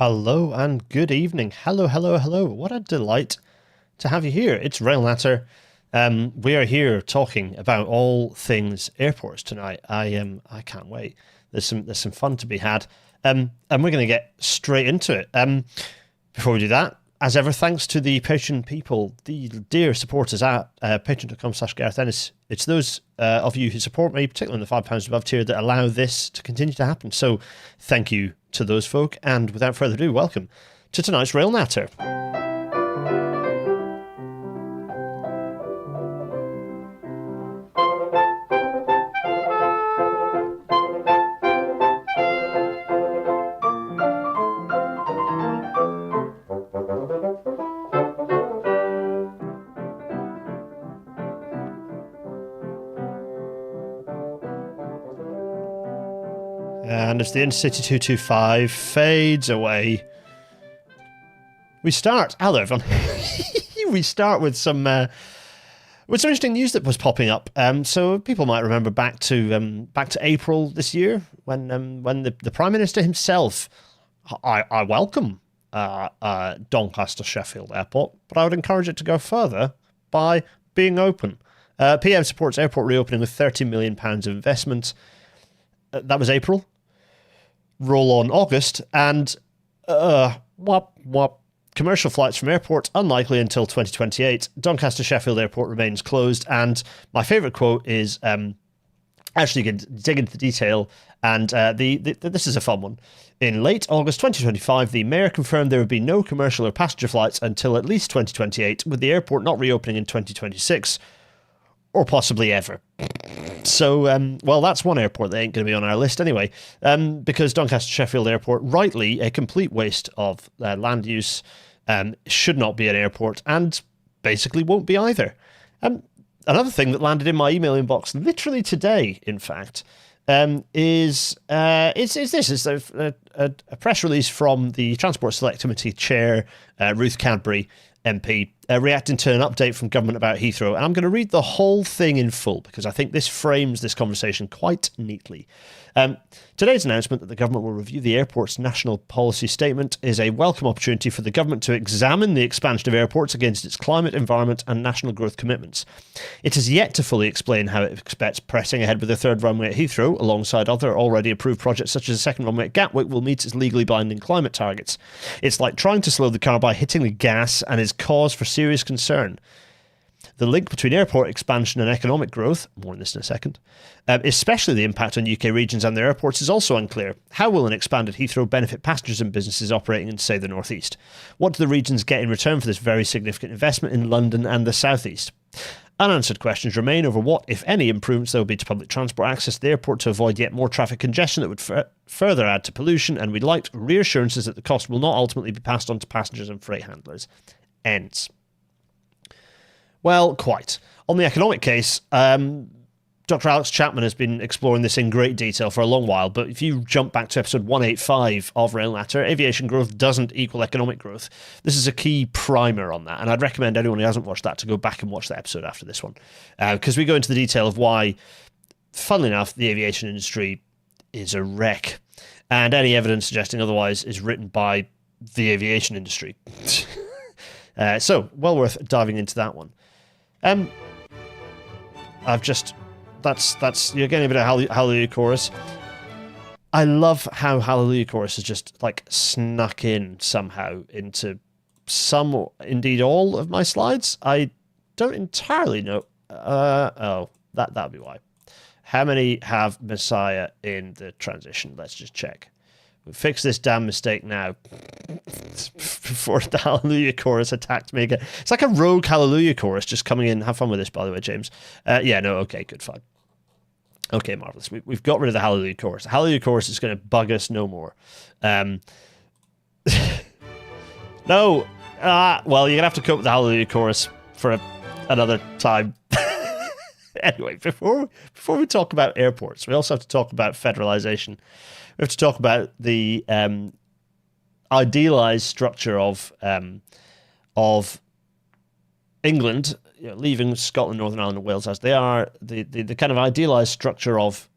Hello and good evening. Hello, hello, hello. What a delight to have you here. It's Rail Natter. We are here talking about all things airports tonight. I can't wait. There's some fun to be had. And we're going to get straight into it. Before we do that, as ever, thanks to the Patreon people, the dear supporters at patreon.com/Gareth Ennis. It's those of you who support me, particularly in the £5 above tier, that allow this to continue to happen. So thank you to those folk. And without further ado, welcome to tonight's Rail Natter. And as the Intercity 225 fades away, we start. Hello, everyone. We start with some interesting news that was popping up. So people might remember back to April this year when the Prime Minister himself, I welcome Doncaster Sheffield Airport, but I would encourage it to go further by being open. PM supports airport reopening with £30 million of investment. That was April. Roll on August, and commercial flights from airports unlikely until 2028. Doncaster Sheffield Airport remains closed, and my favourite quote is actually you can dig into the detail, and this is a fun one. In late August 2025, the Mayor confirmed there would be no commercial or passenger flights until at least 2028, with the airport not reopening in 2026, or possibly ever. So, well, that's one airport that ain't going to be on our list anyway, because Doncaster Sheffield Airport, rightly a complete waste of land use, should not be an airport, and basically won't be either. Another thing that landed in my email inbox literally today, in fact, is a press release from the Transport Select Committee Chair, Ruth Cadbury, MP, reacting to an update from government about Heathrow. And I'm going to read the whole thing in full because I think this frames this conversation quite neatly. Today's announcement that the government will review the airport's national policy statement is a welcome opportunity for the government to examine the expansion of airports against its climate, environment and national growth commitments. It has yet to fully explain how it expects pressing ahead with the third runway at Heathrow, alongside other already approved projects such as the second runway at Gatwick, will meet its legally binding climate targets. It's like trying to slow the car by hitting the gas and is cause for serious concern. The link between airport expansion and economic growth, more on this in a second, especially the impact on UK regions and their airports, is also unclear. How will an expanded Heathrow benefit passengers and businesses operating in, say, the North East? What do the regions get in return for this very significant investment in London and the South East? Unanswered questions remain over what, if any, improvements there will be to public transport access to the airport to avoid yet more traffic congestion that would further add to pollution, and we'd like reassurances that the cost will not ultimately be passed on to passengers and freight handlers. Ends. Well, quite. On the economic case, Dr. Alex Chapman has been exploring this in great detail for a long while, but if you jump back to episode 185 of Rail Natter, aviation growth doesn't equal economic growth. This is a key primer on that, and I'd recommend anyone who hasn't watched that to go back and watch that episode after this one, because we go into the detail of why, funnily enough, the aviation industry is a wreck, and any evidence suggesting otherwise is written by the aviation industry. So, well worth diving into that one. That's you're getting a bit of Hallelujah Chorus. I love how Hallelujah Chorus is just like snuck in somehow into some, or indeed all, of my slides. I don't entirely know. That'll be why. How many have Messiah in the transition? Let's just check. We'll fix this damn mistake now before the Hallelujah Chorus attacks me again. It's like a rogue Hallelujah Chorus just coming in. Have fun with this, by the way, James. Okay, good, fine. Okay, marvellous. We've got rid of the Hallelujah Chorus. The Hallelujah Chorus is going to bug us no more. No. Well, you're going to have to cope with the Hallelujah Chorus for another time. Anyway, before we talk about airports, we also have to talk about federalisation. We have to talk about the idealised structure of England, leaving Scotland, Northern Ireland, and Wales as they are. The kind of idealised structure of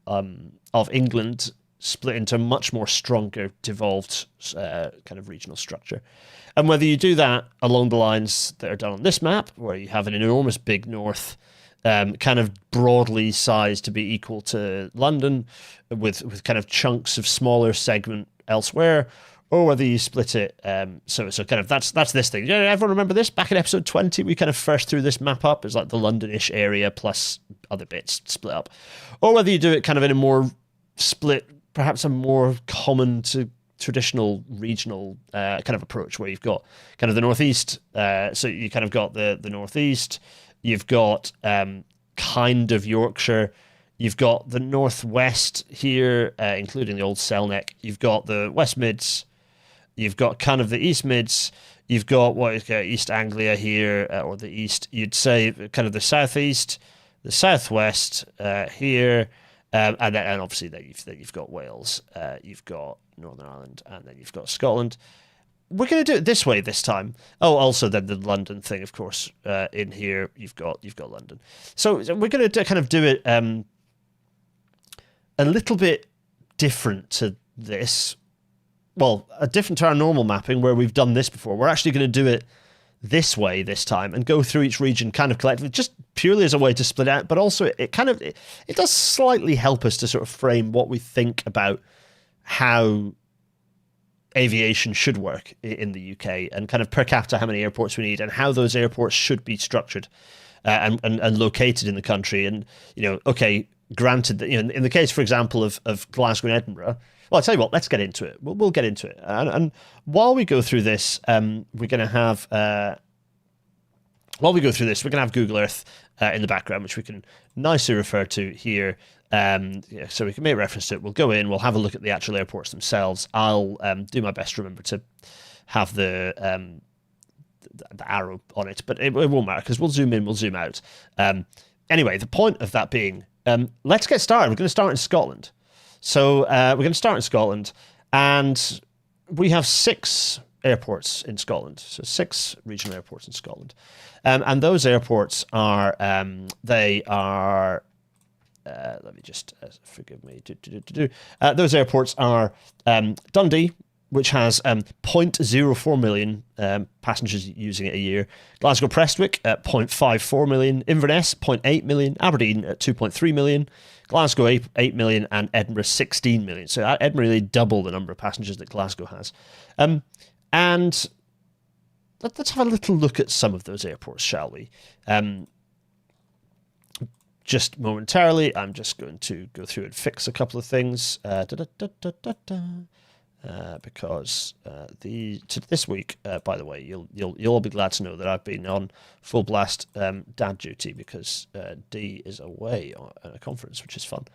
England split into a much more stronger, devolved kind of regional structure. And whether you do that along the lines that are done on this map, where you have an enormous big north, kind of broadly sized to be equal to London, with kind of chunks of smaller segment elsewhere, or whether you split it. So kind of that's this thing. Yeah, everyone remember this? Back in episode 20, we kind of first threw this map up as like the London-ish area plus other bits split up. Or whether you do it kind of in a more split, perhaps a more common to traditional regional kind of approach, where you've got kind of the northeast. So you kind of got the northeast. You've got kind of Yorkshire. You've got the northwest here, including the old Selneck. You've got the West Mids. You've got kind of the East Mids. You've got East Anglia here, or the East. You'd say kind of the southeast, the southwest here, and obviously then you've got Wales. You've got Northern Ireland, and then you've got Scotland. We're going to do it this way this time. Oh, also then the London thing, of course, in here you've got London. So we're going to kind of do it a little bit different to this. Well, different to our normal mapping where we've done this before. We're actually going to do it this way this time and go through each region kind of collectively, just purely as a way to split out, but also it does slightly help us to sort of frame what we think about how aviation should work in the UK, and kind of per capita how many airports we need, and how those airports should be structured and located in the country. And, okay, granted that, in the case, for example, of Glasgow and Edinburgh, well, I'll tell you what, let's get into it. We'll get into it. And while we go through this, we're going to have Google Earth in the background, which we can nicely refer to here. So we can make reference to it. We'll go in, we'll have a look at the actual airports themselves. I'll do my best to remember to have the arrow on it, but it won't matter because we'll zoom in, we'll zoom out. Anyway, the point of that being, let's get started. We're going to start in Scotland. So we're going to start in Scotland, and we have 6 airports in Scotland. So 6 regional airports in Scotland. And those airports are, let me just, forgive me. Those airports are Dundee, which has 0.04 million passengers using it a year. Glasgow Prestwick at 0.54 million. Inverness, 0.8 million. Aberdeen at 2.3 million. Glasgow, 8 million. And Edinburgh, 16 million. So Edinburgh really double the number of passengers that Glasgow has. And let's have a little look at some of those airports, shall we? Just momentarily, I'm just going to go through and fix a couple of things. Because this week, by the way, you'll all be glad to know that I've been on full blast dad duty because D is away at a conference, which is fun.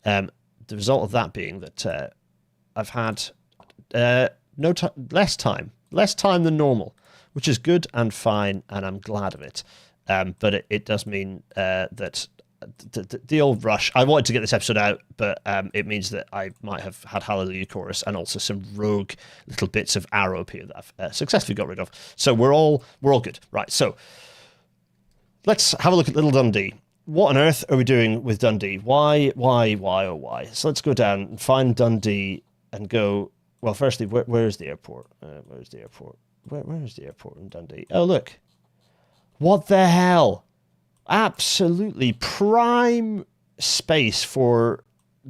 The result of that being that I've had less time than normal, which is good and fine, and I'm glad of it. But it does mean that the old rush. I wanted to get this episode out, but it means that I might have had Hallelujah Chorus and also some rogue little bits of Arrow up here that I've successfully got rid of. So we're all good, right? So let's have a look at Little Dundee. What on earth are we doing with Dundee? Why? So let's go down and find Dundee and go. Well, firstly, where is the airport? Where is the airport? Where is the airport in Dundee? Oh, look! What the hell? Absolutely prime space for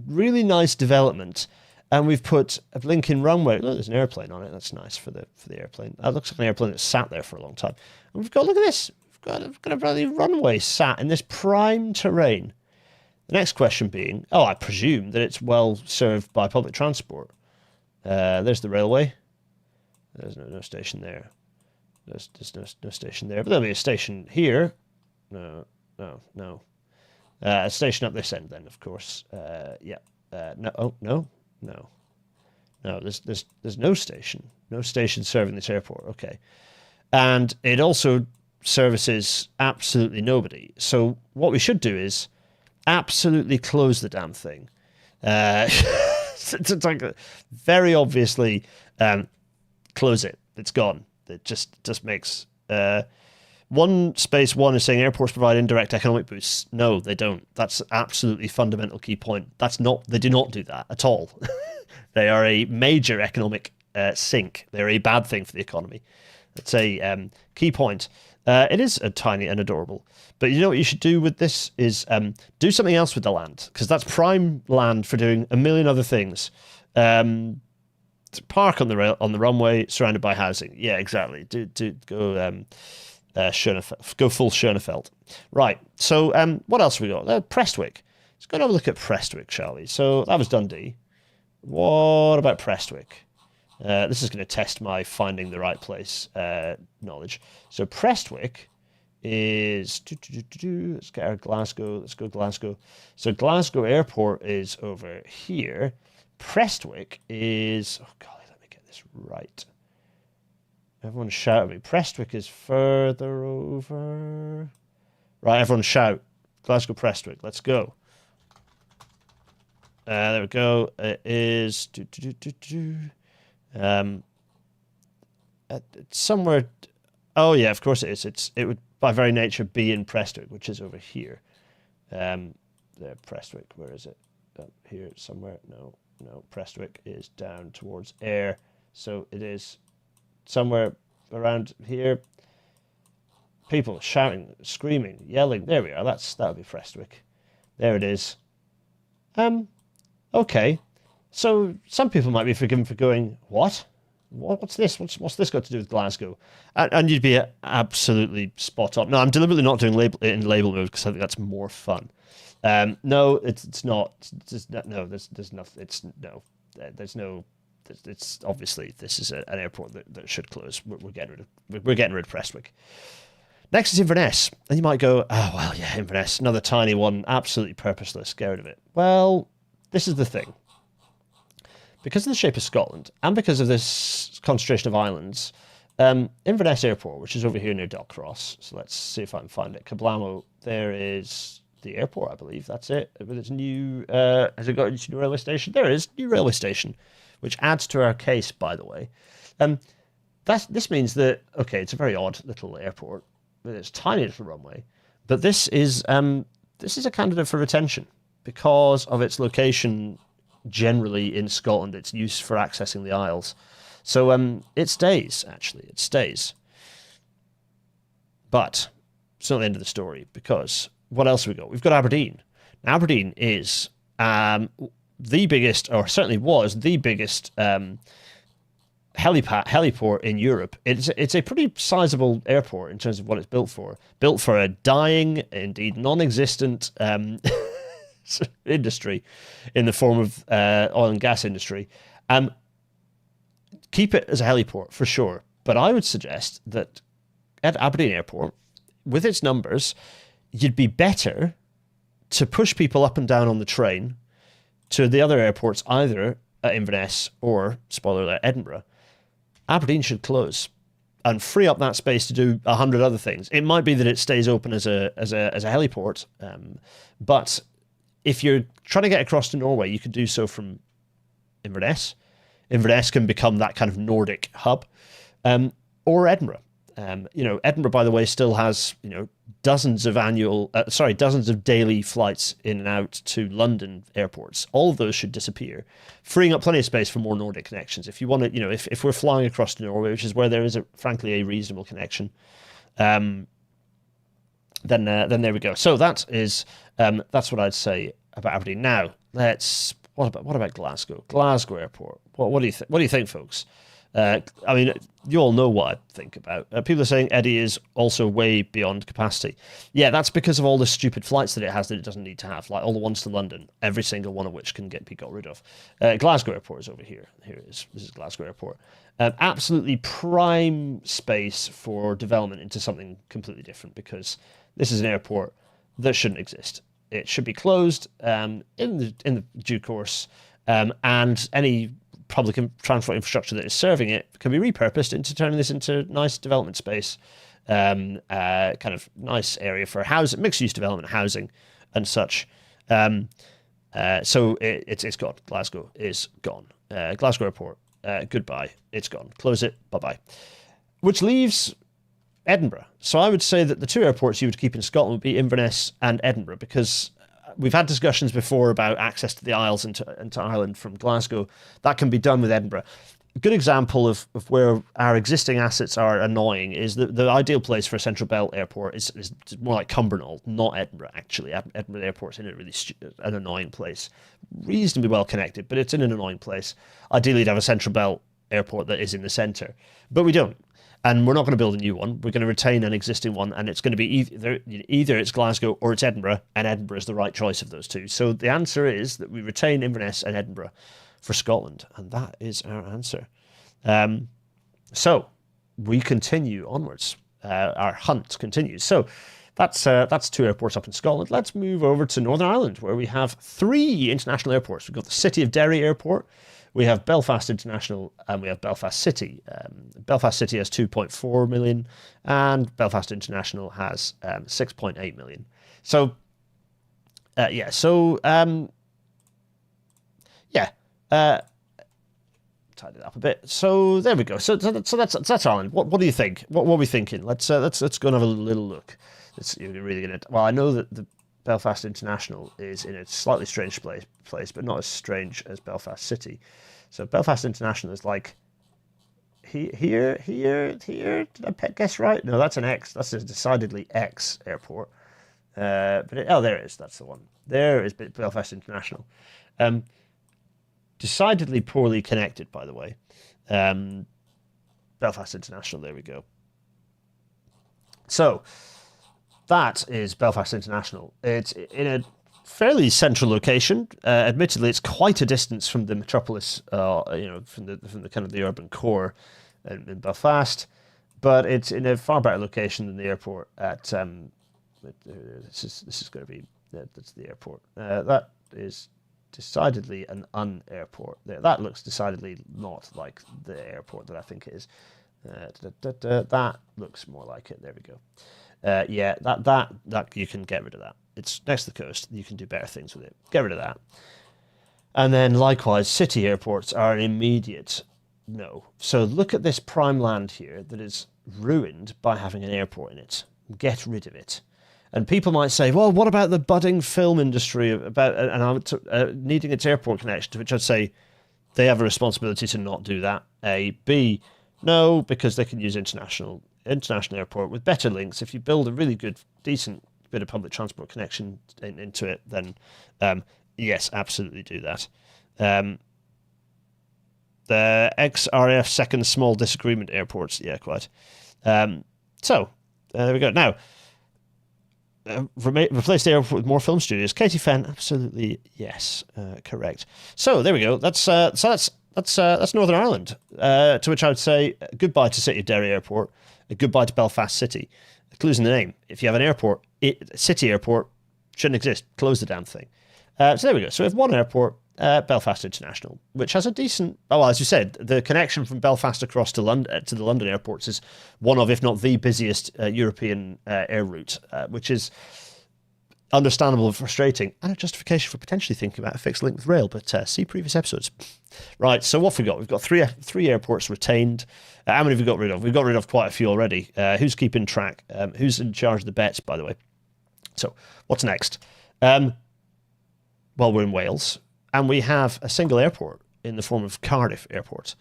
really nice development, and we've put a blinking runway. Look, there's an airplane on it. That's nice for the airplane. That looks like an airplane that sat there for a long time. And we've got, look at this. We've got a bloody runway sat in this prime terrain. The next question being, I presume that it's well served by public transport. There's the railway. There's no station there. There's no station there, but there'll be a station here. No. A station up this end, then, of course. Yeah. No. There's no station. No station serving this airport. Okay. And it also services absolutely nobody. So what we should do is absolutely close the damn thing. It's like very obviously close it. It's gone. It just makes One space one is saying airports provide indirect economic boosts. No, they don't. That's absolutely fundamental key point. They do not do that at all. They are a major economic sink. They're a bad thing for the economy. It's a key point. It is a tiny and adorable. But you know what you should do with this is do something else with the land, because that's prime land for doing a million other things. Park on the runway, surrounded by housing. Yeah, exactly. Go go full Schoenefeld. Right. So what else have we got? Prestwick. Let's go and have a look at Prestwick, shall we? So that was Dundee. What about Prestwick? This is going to test my finding the right place knowledge. So Prestwick is... Let's get our Glasgow. Let's go Glasgow. So Glasgow Airport is over here. Prestwick is... Oh, golly, let me get this right. Everyone shout at me. Prestwick is further over. Right, everyone shout. Glasgow Prestwick. Let's go. There we go. It is... somewhere... Oh, yeah, of course it is. It would, by very nature, be in Prestwick, which is over here. There, Prestwick. Where is it? Up here somewhere. No, Prestwick is down towards Ayr. So it is somewhere around here. People shouting, screaming, yelling. There we are. That'll be Prestwick. There it is. Okay. So some people might be forgiven for going, what? What's this? What's this got to do with Glasgow? And you'd be absolutely spot on. No, I'm deliberately not doing label mode because I think that's more fun. No, it's not. There's nothing. It's obviously this is an airport that should close. We're getting rid of Prestwick. Next is Inverness, and you might go, oh well, yeah, Inverness, another tiny one, absolutely purposeless. Get rid of it. Well, this is the thing. Because of the shape of Scotland, and because of this concentration of islands, Inverness Airport, which is over here near Dockcross, so let's see if I can find it. Kablamo, there is the airport, I believe. That's it. With its new, has it got its new railway station? There it is, new railway station, which adds to our case, by the way. This means that, okay, it's a very odd little airport with its tiny little runway, but this is a candidate for retention because of its location. Generally in Scotland, its use for accessing the Isles. So it stays, actually. It stays. But it's not the end of the story, because what else have we got? We've got Aberdeen. Now, Aberdeen is the biggest, or certainly was the biggest heliport in Europe. It's a pretty sizable airport in terms of what it's built for. Built for a dying, indeed non-existent industry in the form of oil and gas industry. Keep it as a heliport for sure, but I would suggest that at Aberdeen Airport, with its numbers, you'd be better to push people up and down on the train to the other airports, either at Inverness or, spoiler alert, Edinburgh. Aberdeen should close and free up that space to do 100 other things. It might be that it stays open as a heliport, but if you're trying to get across to Norway, you could do so from Inverness. Inverness can become that kind of Nordic hub, or Edinburgh. Edinburgh, by the way, still has dozens of daily flights in and out to London airports. All of those should disappear, freeing up plenty of space for more Nordic connections. If you want to, if we're flying across to Norway, which is where there is frankly a reasonable connection, then there we go. So that is that's what I'd say about Aberdeen. Now what about Glasgow? Glasgow Airport. What do you think? What do you think, folks? I mean, you all know what I think about. People are saying Eddie is also way beyond capacity. Yeah, that's because of all the stupid flights that it has that it doesn't need to have, like all the ones to London, every single one of which can be got rid of. Glasgow Airport is over here. Here it is. This is Glasgow Airport. Absolutely prime space for development into something completely different, because this is an airport that shouldn't exist. It should be closed in the due course, and any public transport infrastructure that is serving it can be repurposed into turning this into nice development space, kind of nice area for housing, mixed-use development, housing, and such. So it's gone. Glasgow is gone. Glasgow Airport, goodbye. It's gone. Close it. Bye-bye. Which leaves Edinburgh. So I would say that the two airports you would keep in Scotland would be Inverness and Edinburgh, because we've had discussions before about access to the Isles into Ireland from Glasgow. That can be done with Edinburgh. A good example of where our existing assets are annoying is that the ideal place for a Central Belt airport is more like Cumbernauld, not Edinburgh, actually. Edinburgh Airport's in a really an annoying place. Reasonably well connected, but it's in an annoying place. Ideally, you'd have a Central Belt airport that is in the centre, but we don't. And we're not going to build a new one. We're going to retain an existing one, and it's going to be either it's Glasgow or it's Edinburgh, and Edinburgh is the right choice of those two. So the answer is that we retain Inverness and Edinburgh for Scotland, and that is our answer. So we continue onwards. Our hunt continues. So that's two airports up in Scotland. Let's move over to Northern Ireland, where we have 3 international airports. We've got the City of Derry Airport, we have Belfast International, and we have Belfast City. Belfast City has 2.4 million, and Belfast International has 6.8 million. So, tidy it up a bit. So there we go. So that's Ireland. What do you think? What are we thinking? Let's go and have a little look. You're really gonna. Well, I know that the Belfast International is in a slightly strange place, but not as strange as Belfast City. So Belfast International is like here. Did I guess right? No, that's an X. That's a decidedly X airport. There it is. That's the one. There is Belfast International. Decidedly poorly connected, by the way. Belfast International. There we go. So that is Belfast International. It's in a fairly central location. Admittedly, it's quite a distance from the metropolis, from the kind of the urban core in Belfast, but it's in a far better location than the airport at. This is going to be that's the airport. That is decidedly an un-airport. That looks decidedly not like the airport that I think it is. That looks more like it. There we go. That you can get rid of that. It's next to the coast. You can do better things with it. Get rid of that. And then likewise, city airports are an immediate no. So look at this prime land here that is ruined by having an airport in it. Get rid of it. And people might say, well, what about the budding film industry needing its airport connection? To which I'd say they have a responsibility to not do that. A. B. No, because they can use international airport with better links. If you build a really good, decent bit of public transport connection into it, then yes, absolutely do that. The ex-RAF second small disagreement airports, yeah, quite. So there we go. Now, replace the airport with more film studios. Katie Fenn, absolutely yes, correct. So there we go. That's Northern Ireland. To which I would say goodbye to City of Derry Airport, goodbye to Belfast City. Clues in the name. If you have an airport, city airport shouldn't exist. Close the damn thing. So there we go. So we have one airport, Belfast International, which has a decent. Oh, as you said, the connection from Belfast across to London to the London airports is one of, if not the busiest European air route, which is understandable and frustrating, and a justification for potentially thinking about a fixed link with rail. But see previous episodes. Right. So what have we got? We've got three airports retained. How many have we got rid of? We've got rid of quite a few already. Who's keeping track? Who's in charge of the bets, by the way? So what's next? Well, we're in Wales, and we have a single airport in the form of Cardiff Airport.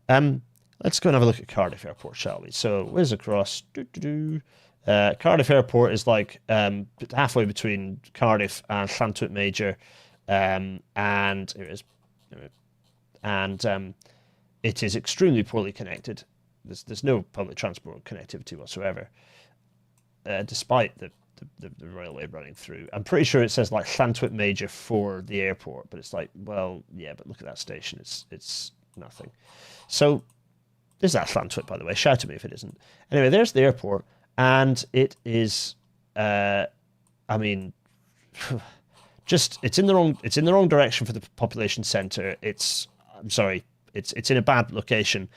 Let's go and have a look at Cardiff Airport, shall we? So where's across? Cardiff Airport is like halfway between Cardiff and Llantwit Major, and here it is. And it is extremely poorly connected. There's no public transport connectivity whatsoever, despite the railway running through. I'm pretty sure it says like Llantwit Major for the airport, but it's like, well, yeah, but look at that station. It's nothing. So is that Llantwit, by the way? Shout at me if it isn't. Anyway, there's the airport, and it is, I mean, just it's in the wrong direction for the population centre. I'm sorry, it's in a bad location.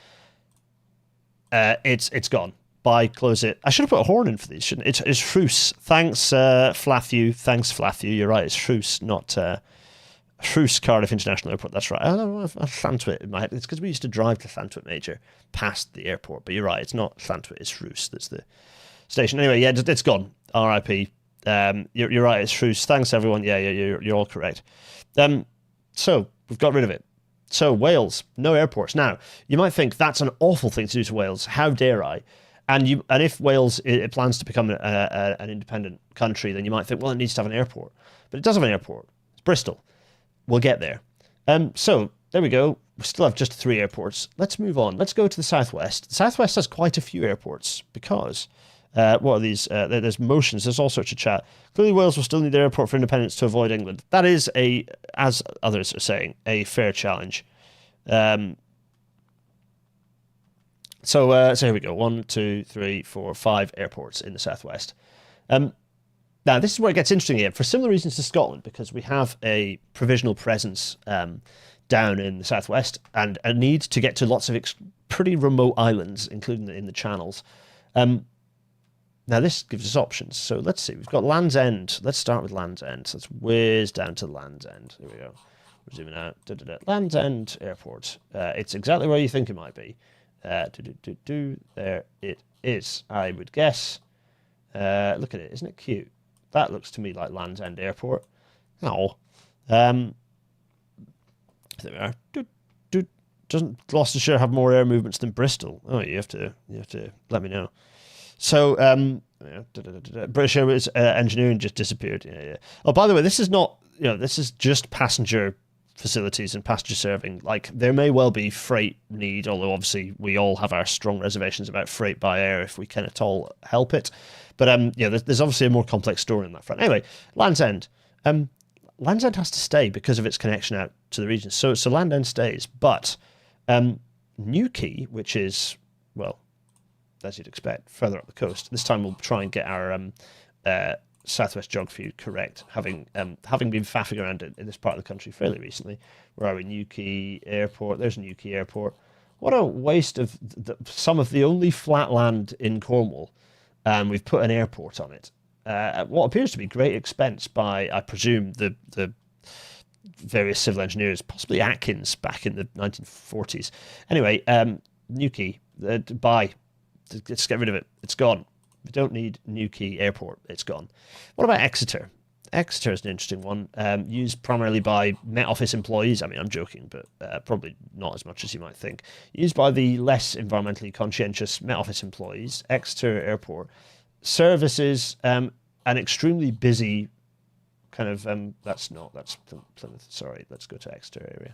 It's gone. Bye, close it. I should have put a horn in for these, shouldn't it? It's Rhys. Thanks, Flatthew. Thanks, Flatthew. You're right, it's Rhys, not Rhys Cardiff International Airport, that's right. I don't know if Llantwit in my head. It's because we used to drive to Llantwit Major past the airport, but you're right, it's not Llantwit, it's Rhys that's the station. Anyway, yeah, it's gone. RIP. You're right, it's Rhys. Thanks, everyone. Yeah, you're all correct. So, we've got rid of it. So, Wales, no airports. Now, you might think that's an awful thing to do to Wales. How dare I? And if Wales it plans to become an independent country, then you might think, well, it needs to have an airport. But it does have an airport. It's Bristol. We'll get there. So there we go. We still have just 3 airports. Let's move on. Let's go to the southwest. The southwest has quite a few airports because what are these? There's motions. There's all sorts of chat. Clearly, Wales will still need their airport for independence to avoid England. That is as others are saying, a fair challenge. So here we go. 1, 2, 3, 4, 5 airports in the southwest. Now, this is where it gets interesting here, for similar reasons to Scotland, because we have a provisional presence down in the southwest and a need to get to lots of pretty remote islands, including in the channels. Now, this gives us options. So let's see. We've got Land's End. Let's start with Land's End. So let's whiz down to Land's End. Here we go. We're zooming out. Land's End Airport. It's exactly where you think it might be. There it is, I would guess. Look at it. Isn't it cute? That looks to me like Land's End Airport. Oh. There we are. Doesn't Gloucestershire have more air movements than Bristol? Oh, you have to let me know. So, British Airways engineering just disappeared. Yeah. Oh, by the way, this is not, this is just passenger facilities and passenger serving. Like, there may well be freight need, although obviously we all have our strong reservations about freight by air if we can at all help it. But there's obviously a more complex story on that front. Anyway, Land's End. Land's End has to stay because of its connection out to the region. So Land's End stays. But Newquay, which is, well, as you'd expect, further up the coast. This time we'll try and get our southwest geography correct, having been faffing around in this part of the country fairly recently. Where are we? Newquay Airport. There's Newquay Airport. What a waste of some of the only flat land in Cornwall. We've put an airport on it. At what appears to be great expense by, I presume, the various civil engineers, possibly Atkins back in the 1940s. Anyway, Newquay, bye. Let's get rid of it. It's gone. We don't need Newquay Airport. It's gone. What about Exeter? Exeter is an interesting one, used primarily by Met Office employees. I mean, I'm joking, but probably not as much as you might think. Used by the less environmentally conscientious Met Office employees. Exeter Airport services an extremely busy kind of, that's Plymouth, sorry, let's go to Exeter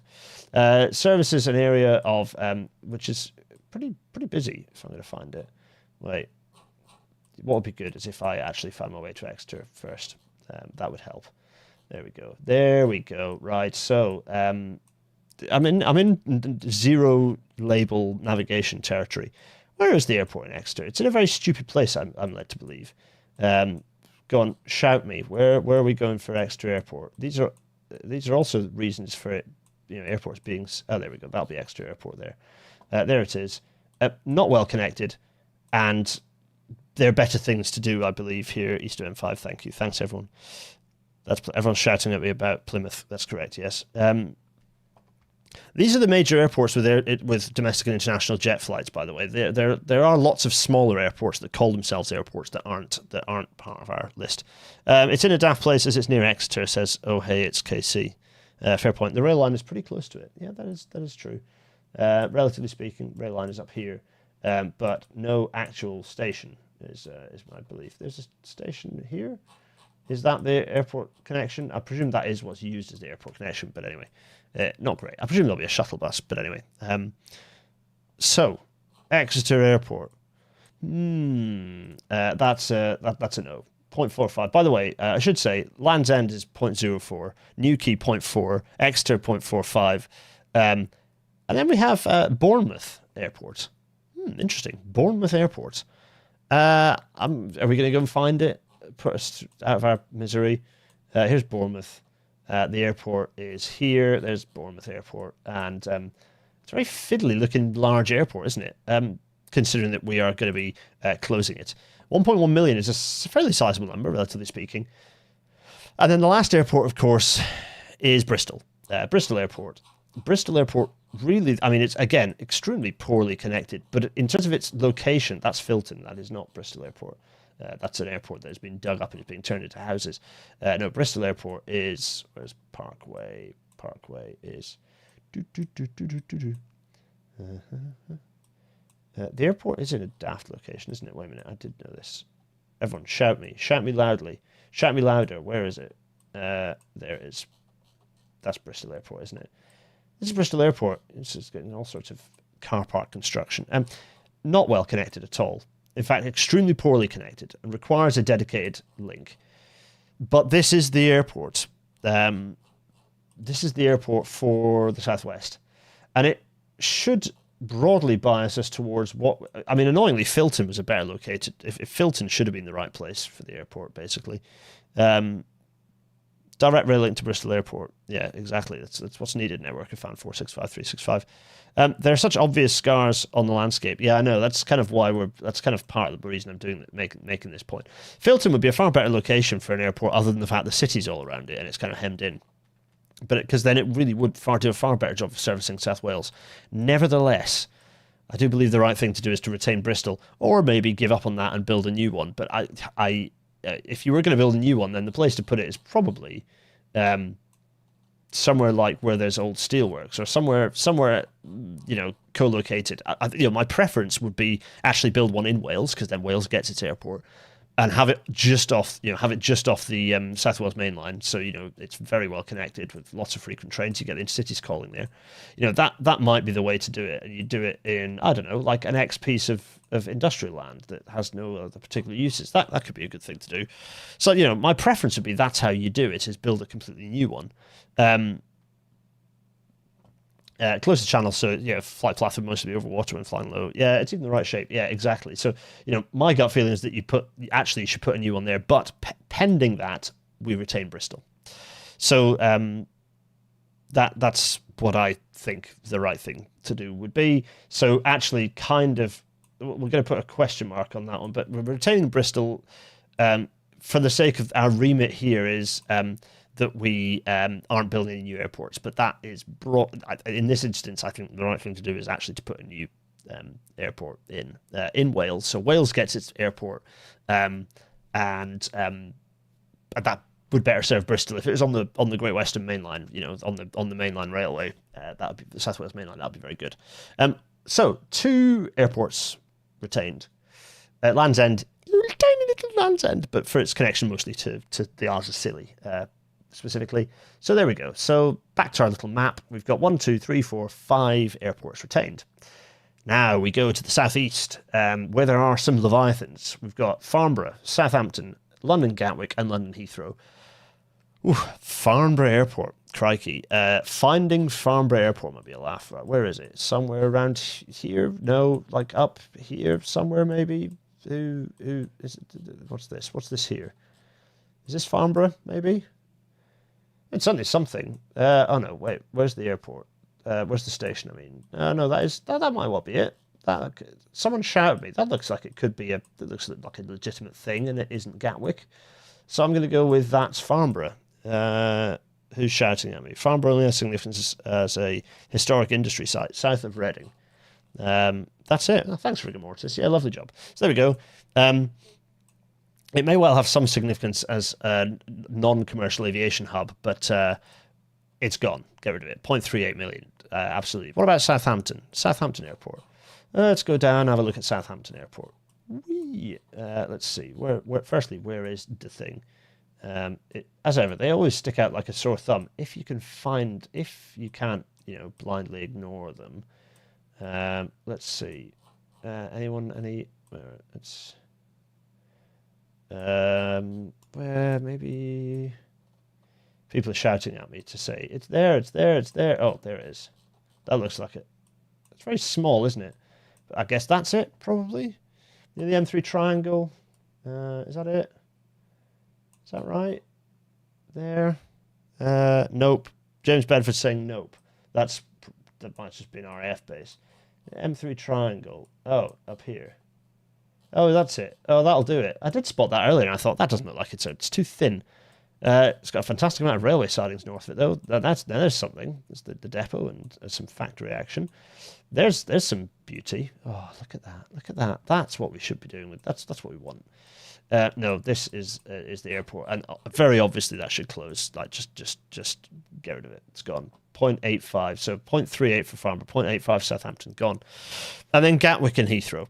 area. Services an area of, which is pretty busy, if I'm going to find it. Wait, what would be good is if I actually found my way to Exeter first. That would help. There we go. Right. So I'm in zero label navigation territory. Where is the airport in Exeter? It's in a very stupid place, I'm led to believe. Go on, shout me. Where are we going for Exeter Airport? These are also reasons for it. Airports being. Oh, there we go. That'll be Exeter Airport there. There it is. Not well connected, and there are better things to do, I believe, here. Easter M5, thank you. Thanks, everyone. Everyone's shouting at me about Plymouth. That's correct, yes. These are the major airports with domestic and international jet flights, by the way. There are lots of smaller airports that call themselves airports that aren't part of our list. It's in a daft place as it's near Exeter, says, oh, hey, it's KC. Fair point. The rail line is pretty close to it. Yeah, that is true. Relatively speaking, rail line is up here, but no actual station. Is my belief. There's a station here. Is that the airport connection? I presume that is what's used as the airport connection, but anyway, not great. I presume there'll be a shuttle bus, but anyway. So, Exeter Airport. That's a no. 0.45. By the way, I should say Land's End is 0.04, Newquay 0.4, Exeter 0.45, and then we have Bournemouth Airport. Interesting. Bournemouth Airport. Are we going to go and find it? Put us out of our misery. Here's Bournemouth. The airport is here. There's Bournemouth Airport. And it's a very fiddly looking large airport, isn't it? Considering that we are going to be closing it. 1.1 million is a fairly sizable number, relatively speaking. And then the last airport, of course, is Bristol. Bristol Airport. Bristol Airport really, I mean, it's, again, extremely poorly connected, but in terms of its location, that's Filton. That is not Bristol Airport. That's an airport that has been dug up and is being turned into houses. No, Bristol Airport is, where's Parkway? Parkway is... the airport is in a daft location, isn't it? Wait a minute, I did know this. Everyone, shout me. Shout me loudly. Shout me louder. Where is it? There it is. That's Bristol Airport, isn't it? This is Bristol Airport. It's just getting all sorts of car park construction. Not well connected at all. In fact, extremely poorly connected and requires a dedicated link. But this is the airport. This is the airport for the Southwest. And it should broadly bias us towards what... I mean, annoyingly, Filton was a better located... If Filton should have been the right place for the airport, basically. Direct rail link to Bristol Airport. Yeah, exactly. That's what's needed. Network of FAN 465 365. There are such obvious scars on the landscape. Yeah, I know. That's kind of why that's kind of part of the reason I'm doing making this point. Filton would be a far better location for an airport, other than the fact the city's all around it and it's kind of hemmed in. But because then it really would do a far better job of servicing South Wales. Nevertheless, I do believe the right thing to do is to retain Bristol, or maybe give up on that and build a new one. But if you were going to build a new one, then the place to put it is probably somewhere like where there's old steelworks, or somewhere co-located. My preference would be actually build one in Wales, because then Wales gets its airport, and have it just off the South Wales main line, so it's very well connected with lots of frequent trains. You get the intercities calling there. That might be the way to do it, and you do it in, I don't know, like an X piece of industrial land that has no other particular uses. That could be a good thing to do. So my preference would be that's how you do it, is build a completely new one. Closer channel, so flight path would mostly be over water when flying low. Yeah, it's even the right shape. Yeah, exactly. So my gut feeling is that you should put a new one there, but pending that, we retain Bristol. So that's what I think the right thing to do would be. So actually, kind of, we're going to put a question mark on that one, but we're retaining Bristol for the sake of our remit here is that we aren't building any new airports. But that is in this instance, I think the right thing to do is actually to put a new airport in Wales. So Wales gets its airport, and that would better serve Bristol. If it was on the Great Western Main Line, on the mainline railway, that would be the South Wales Main Line. That would be very good. So 2 airports retained. Land's End, tiny little Land's End, but for its connection mostly to the Isles of Scilly, specifically. So there we go. So back to our little map. We've got 1, 2, 3, 4, 5 airports retained. Now we go to the southeast, where there are some leviathans. We've got Farnborough, Southampton, London Gatwick, and London Heathrow. Ooh, Farnborough Airport. Crikey. Finding Farnborough Airport might be a laugh. Where is it? Somewhere around here? No, like up here somewhere maybe? Who is it? What's this? What's this here? Is this Farnborough, maybe? It's certainly something. Oh no, wait. Where's the airport? Where's the station? I mean, no, that might well be it. Someone shouted me. That looks like it could be that looks like a legitimate thing, and it isn't Gatwick. So I'm going to go with that's Farnborough. Who's shouting at me? Farnborough only has significance as a historic industry site south of Reading. That's it. Oh, thanks, Rigor Mortis. Yeah, lovely job. So there we go. It may well have some significance as a non-commercial aviation hub, but it's gone. Get rid of it. 0.38 million. Absolutely. What about Southampton? Southampton Airport. Let's go down and have a look at Southampton Airport. Let's see. Firstly, where is the thing? As ever, they always stick out like a sore thumb. If you can't, blindly ignore them. Let's see. Where maybe people are shouting at me to say it's there. Oh, there it is. That looks like it. It's very small, isn't it? But I guess that's it, probably. Near the M3 triangle. Is that it? Is that right? There. Nope. James Bedford saying nope. That might just be an RAF base. M3 triangle. Oh, up here. Oh, that's it. Oh, that'll do it. I did spot that earlier, and I thought, that doesn't look like it's too thin. It's got a fantastic amount of railway sidings north of it, though. There's something. There's the depot and some factory action. There's some beauty. Oh, look at that! Look at that! That's what we should be doing with. That's what we want. No, this is the airport, and very obviously that should close. Like just get rid of it. It's gone. 0.85, so 0.38 for Farnborough, 0.85 Southampton, gone. And then Gatwick and Heathrow.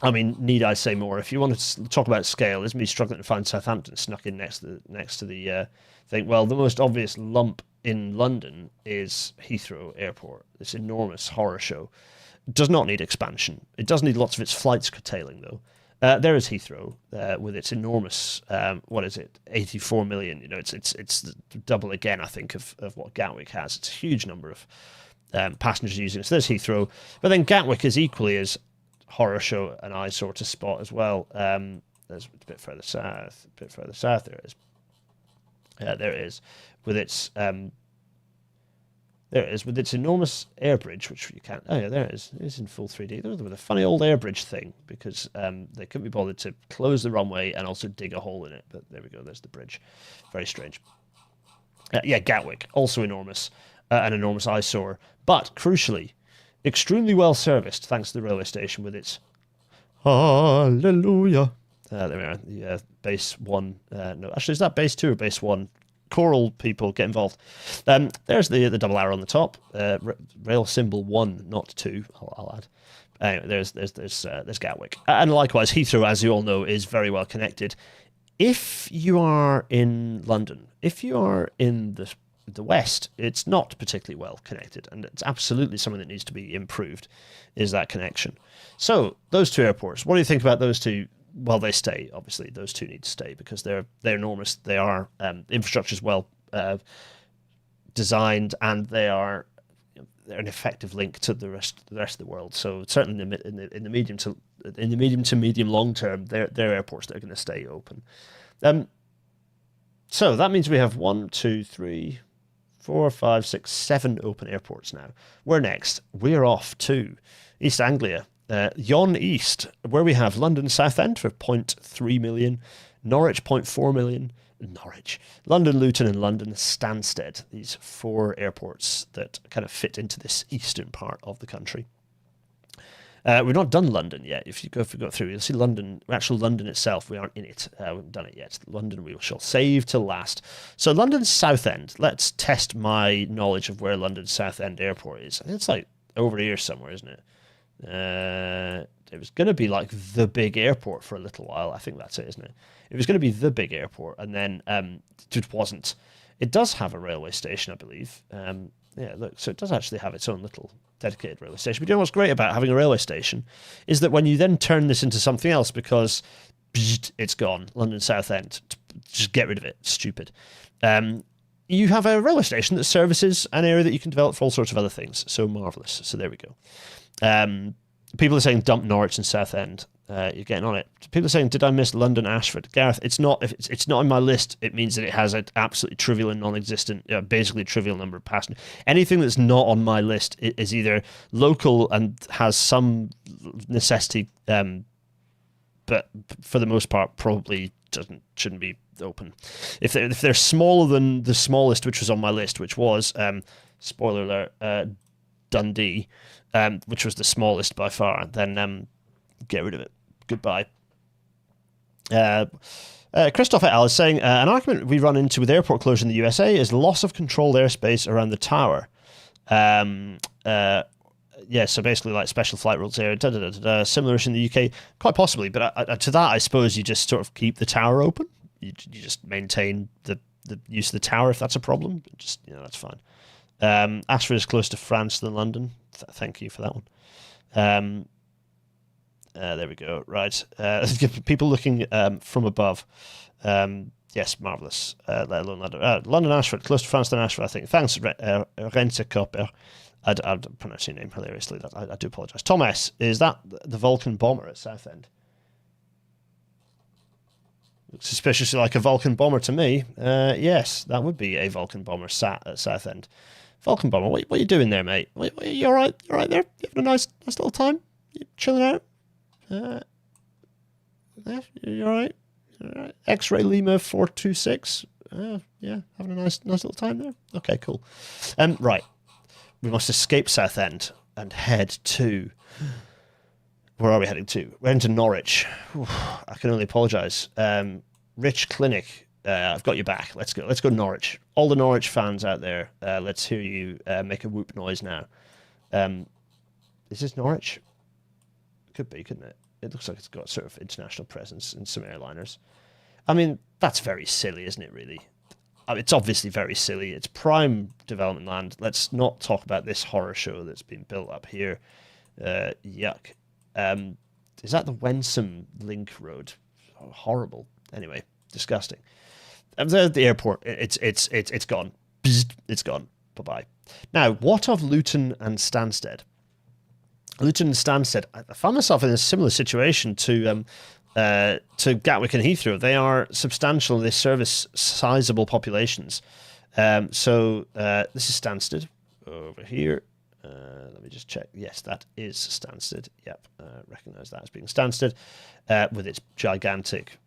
I mean, need I say more? If you want to talk about scale, is me struggling to find Southampton snuck in next to the thing. Well, the most obvious lump in London is Heathrow Airport. This enormous horror show. It does not need expansion. It does need lots of its flights curtailing, though. There is Heathrow with its enormous, 84 million. You know, it's double again, I think, of what Gatwick has. It's a huge number of passengers using it. So there's Heathrow, but then Gatwick is equally as horror show an eyesore to spot as well. There's a bit further south. There it is. There it is with its enormous air bridge, which you can't. Oh yeah, there it is. It's in full 3D. With a funny old air bridge thing because they couldn't be bothered to close the runway and also dig a hole in it. But there we go. There's the bridge. Very strange. Yeah, Gatwick, also enormous, an enormous eyesore, but crucially, extremely well serviced thanks to the railway station with its hallelujah. There we are. The base 1. No, actually, is that base 2 or base 1? Choral people get involved. There's the double arrow on the top. Rail symbol 1, not 2. I'll add. Anyway, there's Gatwick, and likewise Heathrow, as you all know, is very well connected. If you are in London, if you are in the West, it's not particularly well connected, and it's absolutely something that needs to be improved. Is that connection? So those two airports. What do you think about those two? Well, they stay. Obviously, those two need to stay because they're enormous. They are infrastructure's well designed, and they're an effective link to the rest of the world. So certainly in the medium to medium long term, they're airports that are going to stay open. So that means we have 1, 2, 3, 4, 5, 6, 7 open airports now. Where next? We're off to East Anglia. Yon East, where we have London Southend for 0.3 million, Norwich 0.4 million, London Luton and London Stansted. These 4 airports that kind of fit into this eastern part of the country. We've not done London yet. If you go through, you'll see London, actual London itself. We aren't in it. We haven't done it yet. London we shall save till last. So London Southend. Let's test my knowledge of where London Southend Airport is. I think it's like over here somewhere, isn't it? It was going to be like the big airport for a little while. I think that's it, isn't it? It was going to be the big airport, and then it wasn't. It does have a railway station, I believe. Yeah, look, so it does actually have its own little dedicated railway station. But you know what's great about having a railway station is that when you then turn this into something else, because it's gone, London Southend, just get rid of it. Stupid. You have a railway station that services an area that you can develop for all sorts of other things. So marvellous. So there we go. People are saying dump Norwich and Southend. You're getting on it. People are saying, did I miss London Ashford? Gareth, it's not. If it's not in my list, it means that it has an absolutely trivial and non-existent, basically a trivial number of passengers. Anything that's not on my list is either local and has some necessity, but for the most part, probably shouldn't be open. If they're smaller than the smallest, which was on my list, which was spoiler alert, Dundee, which was the smallest by far, then get rid of it. Goodbye. Christoph et al. Is saying, an argument we run into with airport closure in the USA is loss of controlled airspace around the tower. Yeah, so basically like special flight rules there, similar-ish in the UK, quite possibly, but to that I suppose you just sort of keep the tower open. You just maintain the use of the tower if that's a problem. Just, that's fine. Ashford is closer to France than London. Thank you for that one. There we go. Right. People looking from above. Yes, marvellous. Let alone London. London Ashford, closer to France than Ashford, I think. Thanks, Renze Copper. I'd pronounce your name hilariously. I do apologise. Tom S., is that the Vulcan bomber at Southend? Looks suspiciously like a Vulcan bomber to me. Yes, that would be a Vulcan bomber sat at Southend. Vulcan bomber, what are you doing there, mate? You all right? You all right there? You having a nice little time? You chilling out? Yeah, you all right? X-Ray Lima 426. Yeah, having a nice little time there. Okay, cool. Right. We must escape Southend and head to... Where are we heading to? We're heading to Norwich. I can only apologise. Rich Clinic, I've got your back. Let's go. Let's go Norwich. All the Norwich fans out there, let's hear you make a whoop noise now. Is this Norwich? Could be, couldn't it? It looks like it's got sort of international presence in some airliners. I mean, that's very silly, isn't it, really? I mean, it's obviously very silly. It's prime development land. Let's not talk about this horror show that's been built up here. Yuck. Is that the Wensum Link Road? Oh, horrible. Anyway, disgusting. The airport, it's gone. It's gone. Bye-bye. Now, what of Luton and Stansted? Luton and Stansted, I found myself in a similar situation to Gatwick and Heathrow. They are substantial. They service sizable populations. So this is Stansted over here. Let me just check. Yes, that is Stansted. Yep, recognise that as being Stansted with its gigantic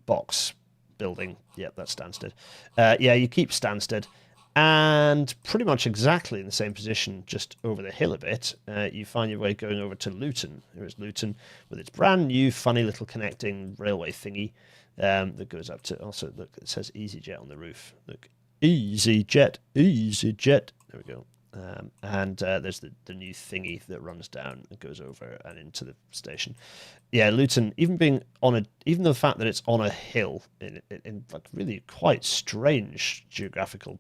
box building. Yep, that's Stansted. Yeah, you keep Stansted. And pretty much exactly in the same position, just over the hill a bit, you find your way going over to Luton. Here's Luton with its brand new, funny little connecting railway thingy that goes up to. Also, look, it says EasyJet on the roof. Look, EasyJet, EasyJet. There we go. And there's the new thingy that runs down and goes over and into the station. Yeah, Luton, even the fact that it's on a hill in like really quite strange geographical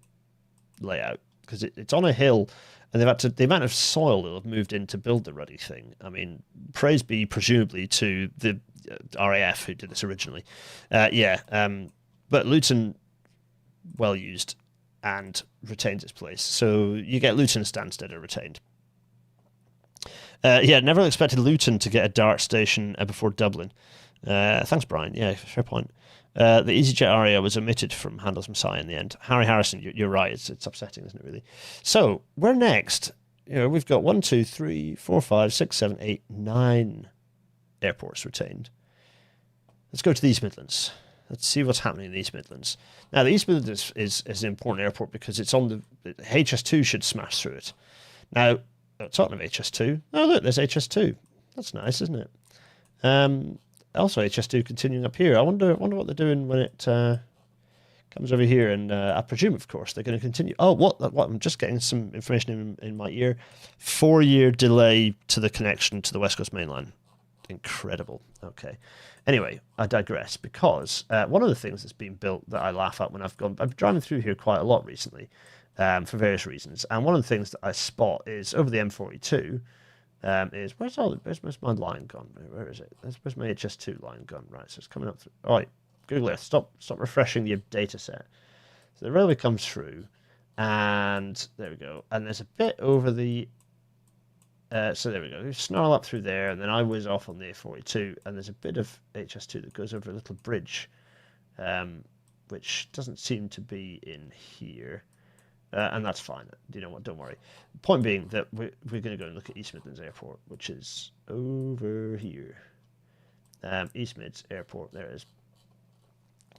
layout, because it's on a hill and they've had to, the amount of soil they'll have moved in to build the ruddy thing. I mean, praise be presumably to the RAF who did this originally. But Luton, well used and retains its place. So you get Luton Stansted are retained. Never expected Luton to get a dart station before Dublin. Thanks, Brian. Yeah, fair point. The EasyJet Aria was omitted from Handel's Messiah in the end. Harry Harrison, you're right. It's upsetting, isn't it, really? So, where next? We've got 1, 2, 3, 4, 5, 6, 7, 8, 9 airports retained. Let's go to the East Midlands. Let's see what's happening in the East Midlands. Now, the East Midlands is an important airport because it's on the HS2 should smash through it. Now, talking of HS2, oh look, there's HS2. That's nice, isn't it? Also, HS2 continuing up here. I wonder what they're doing when it comes over here. And I presume, of course, they're going to continue. Oh, what? I'm just getting some information in my ear. 4-year delay to the connection to the West Coast mainline. Incredible. Okay. Anyway, I digress because one of the things that's been built that I laugh at when I've been driving through here quite a lot recently for various reasons. And one of the things that I spot is over the M42. Is where's my line gone? Where is it? Where's my HS2 line gone? Right, so it's coming up through. All right, Google Earth, stop refreshing your data set. So the railway comes through, and there we go. And there's a bit over the. So there we go. You snarl up through there, and then I whiz off on the A42, and there's a bit of HS2 that goes over a little bridge, which doesn't seem to be in here. And that's fine. You know what? Don't worry. Point being that we're going to go and look at East Midlands Airport, which is over here. East Mids Airport. There it is.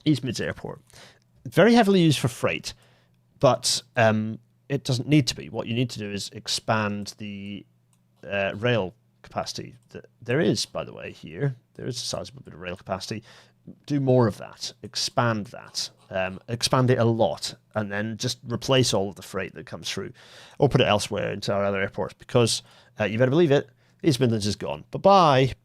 East Mids Airport. Very heavily used for freight, but it doesn't need to be. What you need to do is expand the rail capacity. There is, by the way, here. There is a sizable bit of rail capacity. Do more of that. Expand that. Expand it a lot, and then just replace all of the freight that comes through, or put it elsewhere into our other airports, because you better believe it, East Midlands is gone. Bye.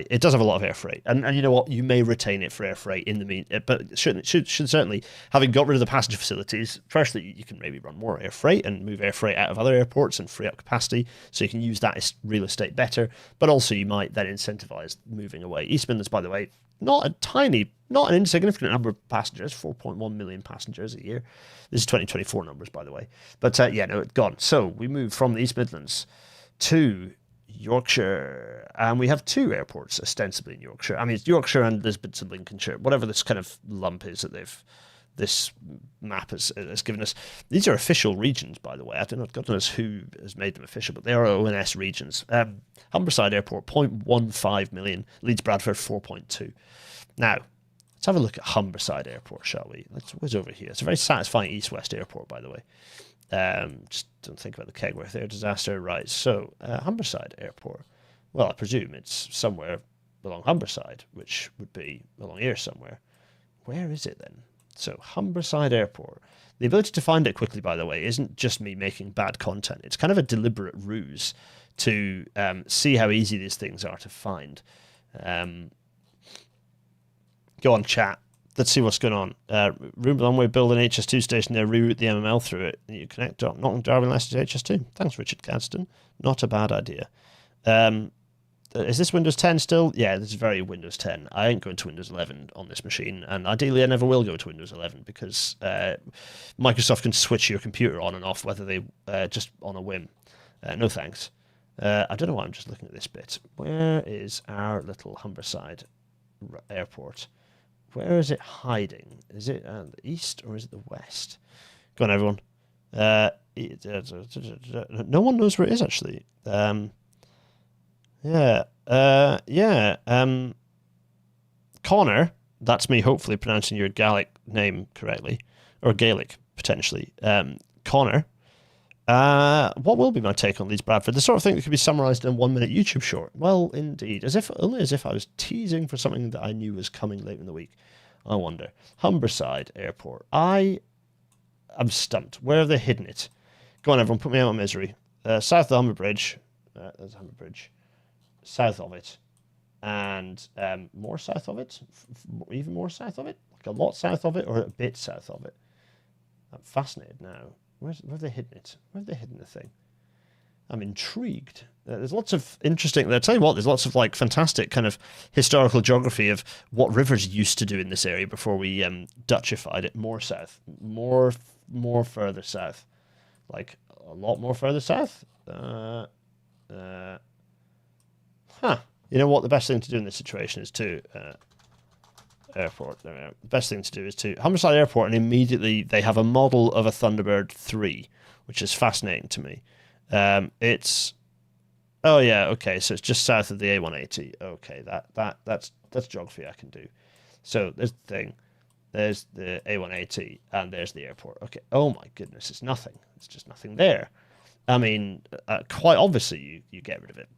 It does have a lot of air freight, and you know what? You may retain it for air freight in the mean, but should certainly, having got rid of the passenger facilities, firstly you can maybe run more air freight and move air freight out of other airports and free up capacity, so you can use that as real estate better. But also you might then incentivize moving away. East Midlands, by the way, not an insignificant number of passengers, 4.1 million passengers a year. This is 2024 numbers, by the way. But it's gone. So we move from the East Midlands to Yorkshire, and we have 2 airports ostensibly in Yorkshire. I mean, it's Yorkshire and there's bits of Lincolnshire, whatever this kind of lump is that this map has given us. These are official regions, by the way. I don't know, God knows who has made them official, but they are ONS regions. Humberside Airport, 0.15 million. Leeds Bradford, 4.2. Now, let's have a look at Humberside Airport, shall we? Let's whiz over here. It's a very satisfying east-west airport, by the way. Just don't think about the Kegworth Air disaster. Right, so Humberside Airport. Well, I presume it's somewhere along Humberside, which would be along here somewhere. Where is it then? So, Humberside Airport. The ability to find it quickly, by the way, isn't just me making bad content. It's kind of a deliberate ruse to see how easy these things are to find. Go on, chat. Let's see what's going on. Rumour on way build an HS2 station there, reroute the MML through it. You connect Nottingham, Darwin, Leicester to HS2. Thanks, Richard Gadsden. Not a bad idea. Is this Windows 10 still? Yeah, this is very Windows 10. I ain't going to Windows 11 on this machine, and ideally I never will go to Windows 11 because Microsoft can switch your computer on and off, whether they just on a whim. No thanks. I don't know why I'm just looking at this bit. Where is our little Humberside Airport? Where is it hiding? Is it the east or is it the west? Go on, everyone. No one knows where it is, actually. Connor, that's me hopefully pronouncing your Gaelic name correctly, or Gaelic, potentially. Connor, what will be my take on Leeds Bradford? The sort of thing that could be summarised in a 1-minute YouTube short. Well, indeed. Only as if I was teasing for something that I knew was coming late in the week. I wonder. Humberside Airport. I'm stumped. Where have they hidden it? Go on, everyone, put me out of misery. South of the Humber Bridge. There's Humber Bridge. South of it. And more south of it? Even more south of it? Like a lot south of it or a bit south of it? I'm fascinated now. Where have they hidden it? Where have they hidden the thing? I'm intrigued. There's lots of interesting... I'll tell you what, there's lots of like fantastic kind of historical geography of what rivers used to do in this area before we Dutchified it. More south. More further south. Like, a lot more further south? You know what? The best thing to do in this situation is to... airport. There we go. The best thing to do is to Humberside Airport, and immediately they have a model of a Thunderbird 3, which is fascinating to me. It's so it's just south of the A180. Okay, that's geography I can do. So there's the thing, there's the A180, and there's the airport. Okay. Oh my goodness, it's nothing. It's just nothing there. I mean, quite obviously you get rid of it.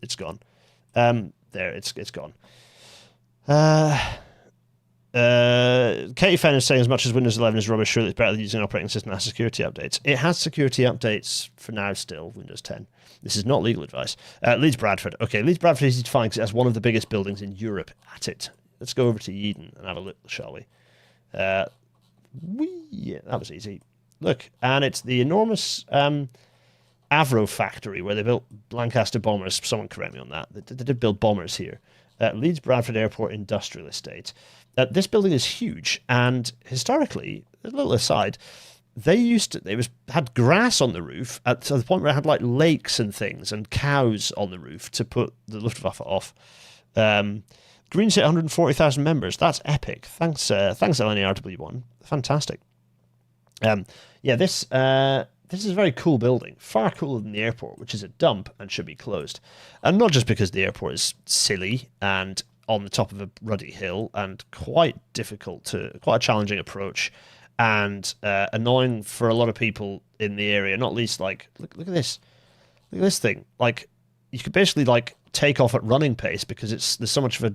It's gone. There, it's gone. Katie Fenn is saying as much as Windows 11 is rubbish, surely it's better than using an operating system that has security updates. It has security updates for now still, Windows 10. This is not legal advice. Leeds Bradford. Okay, Leeds Bradford is easy to find because it has one of the biggest buildings in Europe at it. Let's go over to Eden and have a look, shall we? Yeah, that was easy. Look, and it's the enormous Avro factory where they built Lancaster bombers. Someone correct me on that. They did build bombers here. Leeds Bradford Airport Industrial Estate. This building is huge, and historically, a little aside, they had grass on the roof to the point where it had like lakes and things and cows on the roof to put the Luftwaffe off. Green City, 140,000 members. That's epic. Thanks, LNERW1. Fantastic. This is a very cool building, far cooler than the airport, which is a dump and should be closed. And not just because the airport is silly and on the top of a ruddy hill and quite a challenging approach and annoying for a lot of people in the area, not least like, look at this. Look at this thing. Like, you could basically like take off at running pace because there's so much of a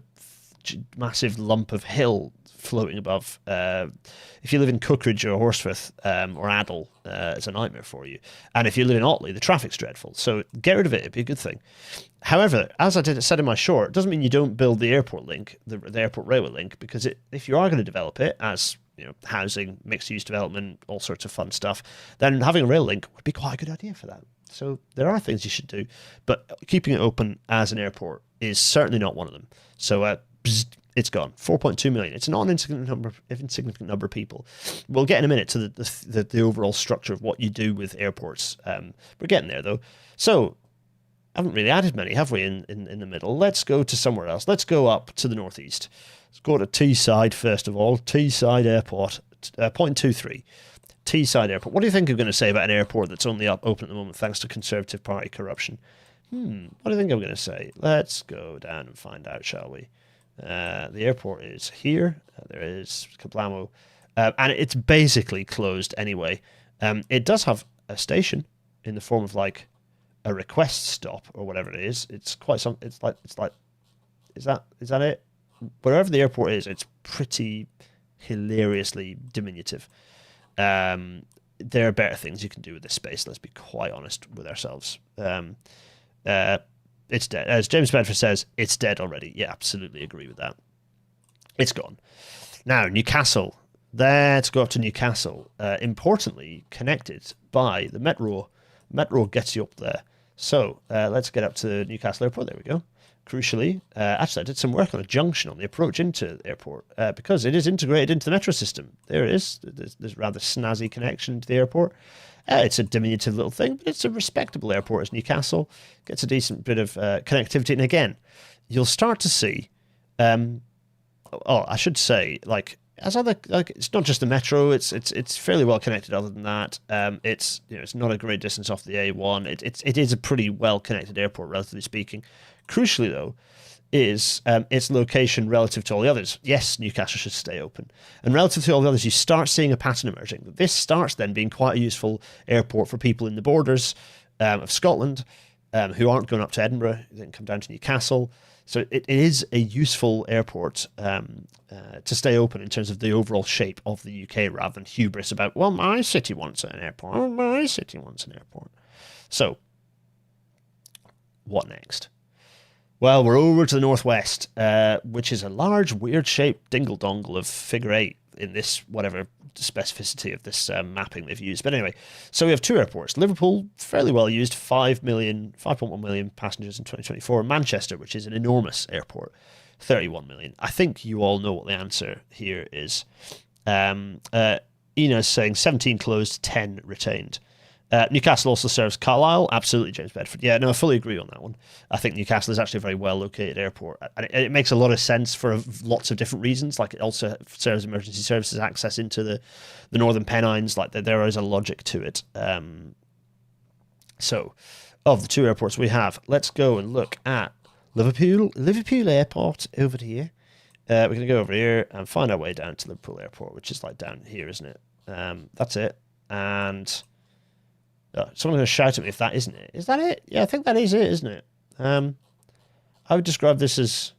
massive lump of hill floating above. If you live in Cookridge or Horsforth or Addle, it's a nightmare for you. And if you live in Otley, the traffic's dreadful. So get rid of it. It'd be a good thing. However, as I said in my short, it doesn't mean you don't build the airport link, the airport railway link, because if you are going to develop it as housing, mixed-use development, all sorts of fun stuff, then having a rail link would be quite a good idea for that. So there are things you should do, but keeping it open as an airport is certainly not one of them. So it's gone. 4.2 million. It's not an insignificant number of people. We'll get in a minute to the overall structure of what you do with airports. We're getting there, though. So, haven't really added many, have we, in the middle? Let's go to somewhere else. Let's go up to the northeast. Let's go to Teesside first of all. Teesside Airport, 0.23. Teesside Airport. What do you think I'm going to say about an airport that's only open at the moment thanks to Conservative Party corruption? What do you think I'm going to say? Let's go down and find out, shall we? The airport is here. There is Kablamo. And it's basically closed anyway. It does have a station in the form of like a request stop or whatever it is. It's quite some. It's like. Is that it? Wherever the airport is, it's pretty hilariously diminutive. There are better things you can do with this space. Let's be quite honest with ourselves. It's dead. As James Bedford says, it's dead already. Yeah, absolutely agree with that. It's gone. Now, Newcastle. Let's go up to Newcastle. Importantly, connected by the metro. Metro gets you up there. So let's get up to Newcastle Airport. There we go. Crucially, actually, I did some work on a junction on the approach into the airport because it is integrated into the metro system. There it is. There's a rather snazzy connection to the airport. It's a diminutive little thing, but it's a respectable airport as Newcastle. Gets a decent bit of connectivity. And again, you'll start to see, I should say, it's not just the metro, it's fairly well connected other than that. It's not a great distance off the A1. It is a pretty well connected airport, relatively speaking. Crucially, though, is its location relative to all the others. Yes, Newcastle should stay open. And relative to all the others, you start seeing a pattern emerging. This starts then being quite a useful airport for people in the borders of Scotland who aren't going up to Edinburgh, then come down to Newcastle. So it is a useful airport to stay open in terms of the overall shape of the UK rather than hubris about, well, my city wants an airport. Oh, my city wants an airport. So what next? Well, we're over to the northwest, which is a large, weird-shaped dingle-dongle of figure 8 in this, whatever specificity of this mapping they've used. But anyway, so we have two airports. Liverpool, fairly well used, 5.1 million passengers in 2024. Manchester, which is an enormous airport, 31 million. I think you all know what the answer here is. Ina's saying 17 closed, 10 retained. Newcastle also serves Carlisle. Absolutely, James Bedford. Yeah, no, I fully agree on that one. I think Newcastle is actually a very well-located airport. And it makes a lot of sense for lots of different reasons. Like, it also serves emergency services access into the Northern Pennines. Like, there is a logic to it. So, of the two airports we have, let's go and look at Liverpool Airport over here. We're going to go over here and find our way down to Liverpool Airport, which is like down here, isn't it? That's it. And someone's going to shout at me if that isn't it. Is that it? Yeah, I think that is it, isn't it? I would describe this as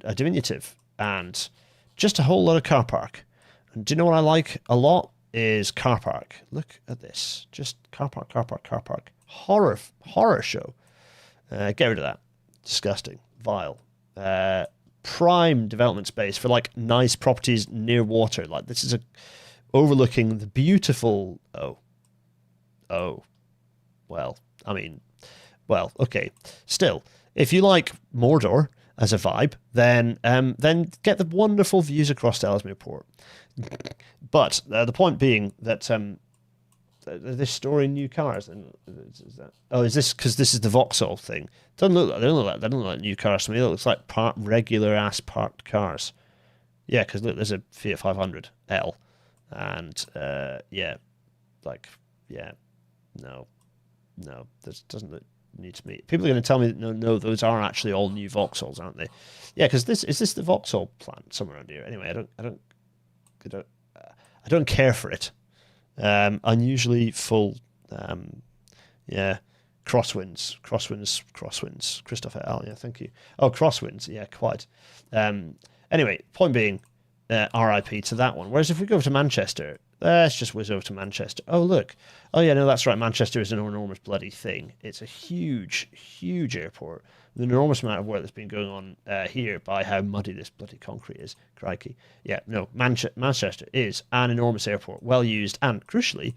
a diminutive and just a whole lot of car park. And do you know what I like a lot? Is car park. Look at this. Just car park. Horror show. Get rid of that. Disgusting. Vile. Prime development space for like nice properties near water. Like, this is overlooking the beautiful... Well, okay. Still, if you like Mordor as a vibe, then get the wonderful views across to Ellesmere Port. But the point being that this storing new cars, and is this because this is the Vauxhall thing? They don't look like new cars to me. It looks like regular ass parked cars. Yeah, because look, there's a Fiat 500L, and No, this doesn't look new to me. People are going to tell me that no, those are actually all new Vauxhalls, aren't they? Yeah, because is this the Vauxhall plant somewhere around here? Anyway, I don't care for it. Unusually full. Crosswinds. Christopher L. Yeah, thank you. Oh, crosswinds. Yeah, quite. Anyway, point being, RIP to that one. Whereas if we go to Manchester. Let's just whiz over to Manchester. Oh, look. Oh, yeah, no, that's right. Manchester is an enormous bloody thing. It's a huge, huge airport with an enormous amount of work that's been going on here by how muddy this bloody concrete is. Crikey. Yeah, no, Manchester is an enormous airport, well used, and, crucially,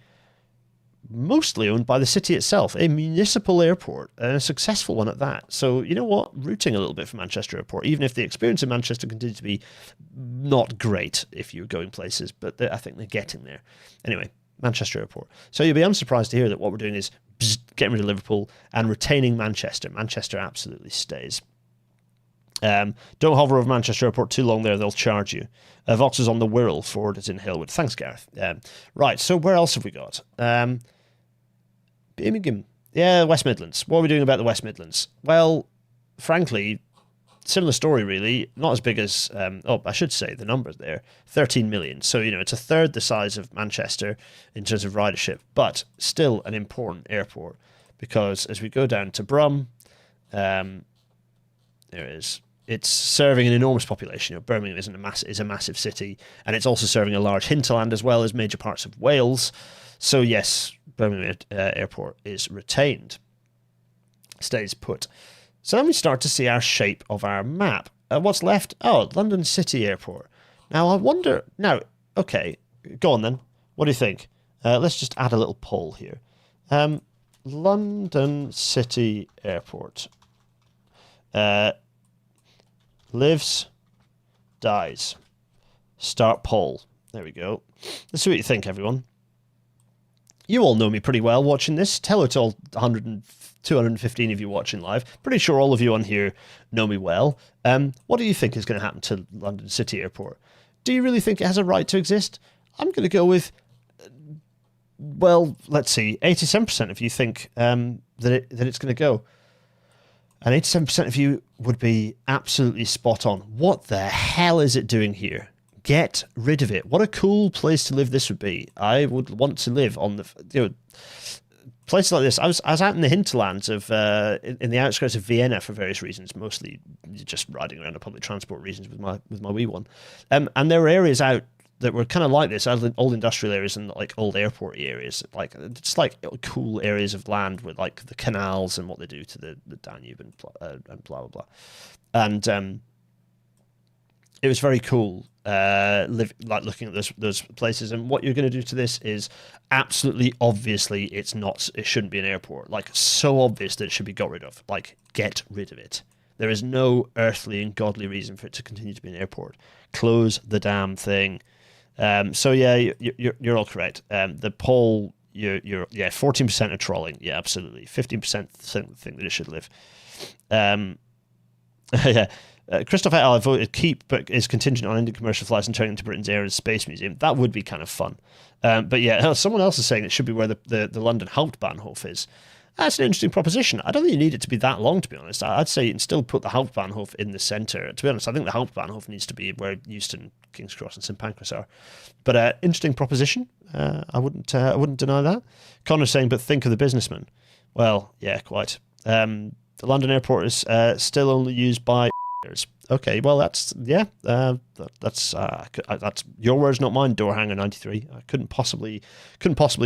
mostly owned by the city itself, a municipal airport, and a successful one at that. So, you know what? Rooting a little bit for Manchester Airport, even if the experience in Manchester continues to be not great if you're going places, but I think they're getting there. Anyway, Manchester Airport. So you'll be unsurprised to hear that what we're doing is getting rid of Liverpool and retaining Manchester. Manchester absolutely stays. Don't hover over Manchester Airport too long there, they'll charge you. Vox is on the Wirral, Ford is in Hillwood. Thanks, Gareth. Right, so where else have we got? Birmingham. Yeah, West Midlands. What are we doing about the West Midlands? Well, frankly, similar story, really. Not as big as, I should say the numbers there, 13 million. So, it's a third the size of Manchester in terms of ridership, but still an important airport because as we go down to Brum, there it is. It's serving an enormous population. Birmingham is a massive city, and it's also serving a large hinterland as well as major parts of Wales. So yes, Birmingham Airport is retained, stays put. So then we start to see our shape of our map. What's left? Oh, London City Airport. Now I wonder. Now, okay, go on then. What do you think? Let's just add a little poll here. London City Airport. Lives, dies. Start poll. There we go. Let's see what you think, everyone. You all know me pretty well watching this. Hello to all 215 of you watching live. Pretty sure all of you on here know me well. What do you think is going to happen to London City Airport? Do you really think it has a right to exist? I'm going to go with, well, let's see, 87% of you think that it's going to go. And 87% of you would be absolutely spot on. What the hell is it doing here? Get rid of it. What a cool place to live this would be. I would want to live on the, places like this. I was out in the hinterlands of, in the outskirts of Vienna for various reasons, mostly just riding around on public transport reasons with my wee one. And there were areas out that were kind of like this, old industrial areas and like old airport areas, like just like cool areas of land with like the canals and what they do to the Danube and blah blah blah, and it was very cool. Looking at those places, and what you're going to do to this is absolutely obviously it shouldn't be an airport. Like so obvious that it should be got rid of. Like get rid of it. There is no earthly and godly reason for it to continue to be an airport. Close the damn thing. So yeah, you're all correct. The poll, you're 14% are trolling. Yeah, absolutely. 15% think that it should live. Yeah. Christoph et al. Voted keep, but is contingent on ending commercial flights and turning into Britain's Air and Space Museum. That would be kind of fun. But yeah, someone else is saying it should be where the London Hauptbahnhof is. That's an interesting proposition. I don't think you need it to be that long, to be honest. I'd say you can still put the Hauptbahnhof in the centre. To be honest, I think the Hauptbahnhof needs to be where Euston, King's Cross and St Pancras are. But interesting proposition. I wouldn't deny that. Connor's saying, but think of the businessman. Well, yeah, quite. The London airport is still only used by... Okay, well, that's your words, not mine, Doorhanger 93. I couldn't possibly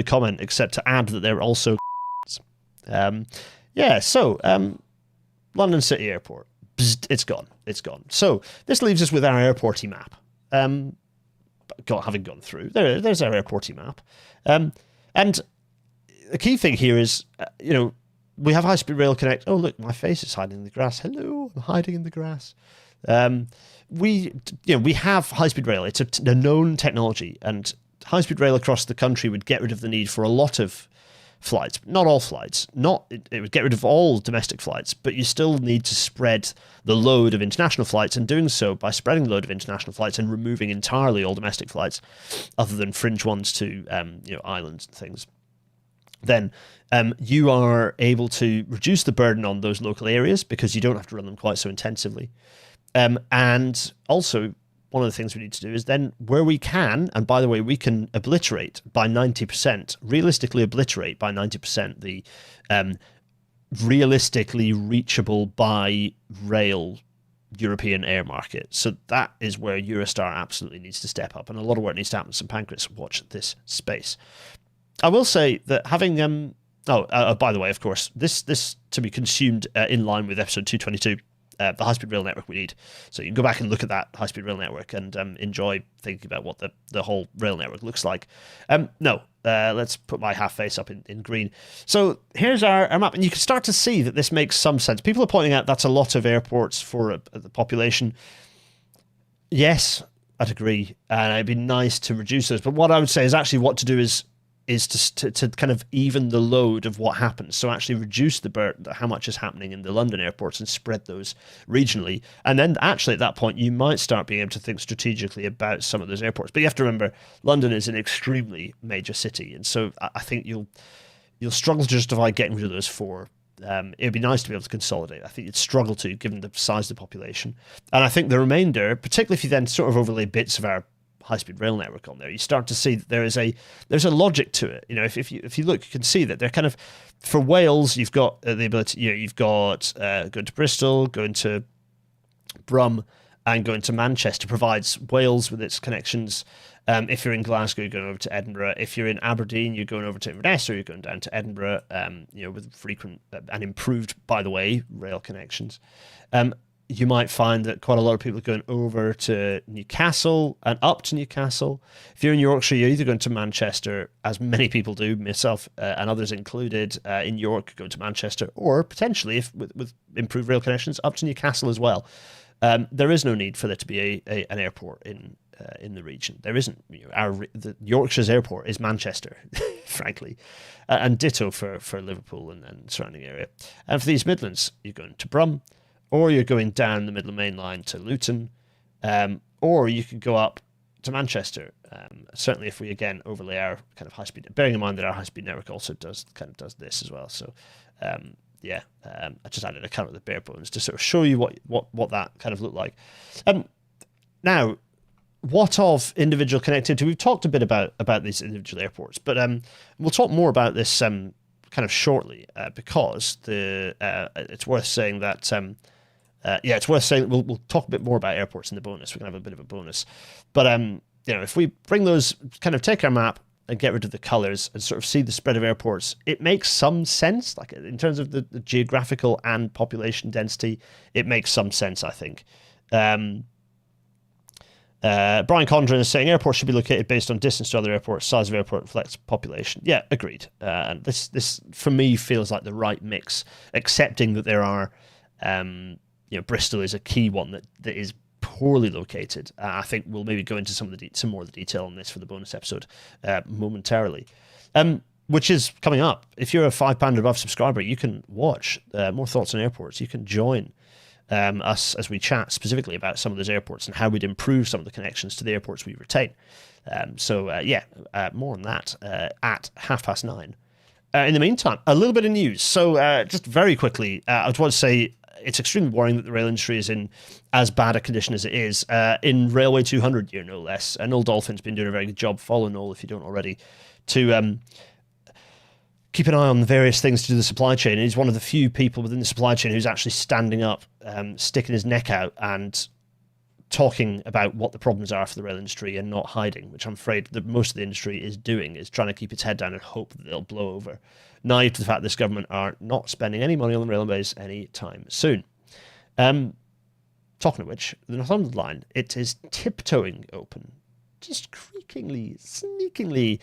comment except to add that they're also... London City Airport. Bzzzt, it's gone. So this leaves us with our airporty map. Having gone through, there's our airporty map. And the key thing here is, we have High Speed Rail Connect. Oh, look, my face is hiding in the grass. Hello, I'm hiding in the grass. We have High Speed Rail. It's a known technology, and High Speed Rail across the country would get rid of the need for a lot of flights, not all flights. It would get rid of all domestic flights, but you still need to spread the load of international flights, and doing so by spreading the load of international flights and removing entirely all domestic flights, other than fringe ones to islands and things. Then you are able to reduce the burden on those local areas because you don't have to run them quite so intensively. And also, one of the things we need to do is then where we can, and by the way, we can realistically obliterate by 90% the realistically reachable by rail European air market. So that is where Eurostar absolutely needs to step up, and a lot of work needs to happen in St Pancras. Watch this space. I will say that having by the way, of course, this to be consumed in line with episode 222, the high-speed rail network we need. So you can go back and look at that high-speed rail network and enjoy thinking about what the whole rail network looks like. Let's put my half face up in green. So here's our map, and you can start to see that this makes some sense. People are pointing out that's a lot of airports for the population. Yes, I'd agree, and it'd be nice to reduce those. But what I would say is actually what to do is is to kind of even the load of what happens. So actually reduce how much is happening in the London airports and spread those regionally. And then actually at that point, you might start being able to think strategically about some of those airports. But you have to remember, London is an extremely major city. And so I think you'll struggle to justify getting rid of those four. It would be nice to be able to consolidate. I think you'd struggle to, given the size of the population. And I think the remainder, particularly if you then sort of overlay bits of our high-speed rail network on there, you start to see that there's a logic to it. You know, if you look, you can see that they're kind of, for Wales, you've got the ability. You know, you've got going to Bristol, going to Brum, and going to Manchester provides Wales with its connections. If you're in Glasgow, you're going over to Edinburgh. If you're in Aberdeen, you're going over to Inverness, or you're going down to Edinburgh. You know, with frequent and improved, by the way, rail connections. You might find that quite a lot of people are going over to Newcastle and up to Newcastle. If you're in Yorkshire, you're either going to Manchester, as many people do, myself and others included, in York, going to Manchester, or potentially, if with improved rail connections, up to Newcastle as well. There is no need for there to be an airport in the region. There isn't. You know, Yorkshire's airport is Manchester, frankly, and ditto for Liverpool and surrounding area. And for the East Midlands, you're going to Brum, or you're going down the middle of main line to Luton, or you could go up to Manchester. Certainly, if we again overlay our kind of high speed, bearing in mind that our high speed network also does this as well. So, I just added a count of the bare bones to sort of show you what that kind of looked like. Now, what of individual connectivity? We've talked a bit about these individual airports, but we'll talk more about this kind of shortly because it's worth saying that. It's worth saying that we'll talk a bit more about airports in the bonus. We're going to have a bit of a bonus. But, if we bring those, kind of take our map and get rid of the colours and sort of see the spread of airports, it makes some sense. Like in terms of the geographical and population density, it makes some sense, I think. Brian Condren is saying airports should be located based on distance to other airports, size of airport reflects population. Yeah, agreed. And this, for me, feels like the right mix, accepting that there are... Bristol is a key one that is poorly located. I think we'll maybe go into some more of the detail on this for the bonus episode momentarily, which is coming up. If you're a £5 above subscriber, you can watch more thoughts on airports. You can join us as we chat specifically about some of those airports and how we'd improve some of the connections to the airports we retain. More on that at 9:30. In the meantime, a little bit of news. So just very quickly, I would want to say it's extremely worrying that the rail industry is in as bad a condition as it is. In Railway 200 year, no less. Noel Dolphin's been doing a very good job. Follow Noel if you don't already. To keep an eye on the various things to do with the supply chain. He's one of the few people within the supply chain who's actually standing up, sticking his neck out and talking about what the problems are for the rail industry and not hiding, which I'm afraid that most of the industry is doing, is trying to keep its head down and hope that they'll blow over. Naive to the fact that this government are not spending any money on the railways anytime soon. Talking of which, the Northumberland line, it is tiptoeing open, just creakingly, sneakingly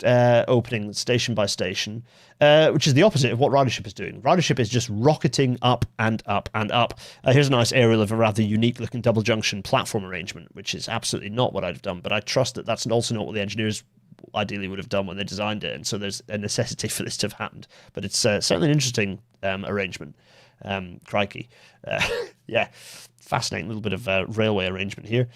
opening station by station, which is the opposite of what ridership is doing. Ridership is just rocketing up and up and up. Here's a nice aerial of a rather unique looking double junction platform arrangement, which is absolutely not what I'd have done, but I trust that that's also not what the engineers ideally would have done when they designed it, and so there's a necessity for this to have happened. But it's certainly an interesting arrangement. Crikey. Fascinating little bit of railway arrangement here.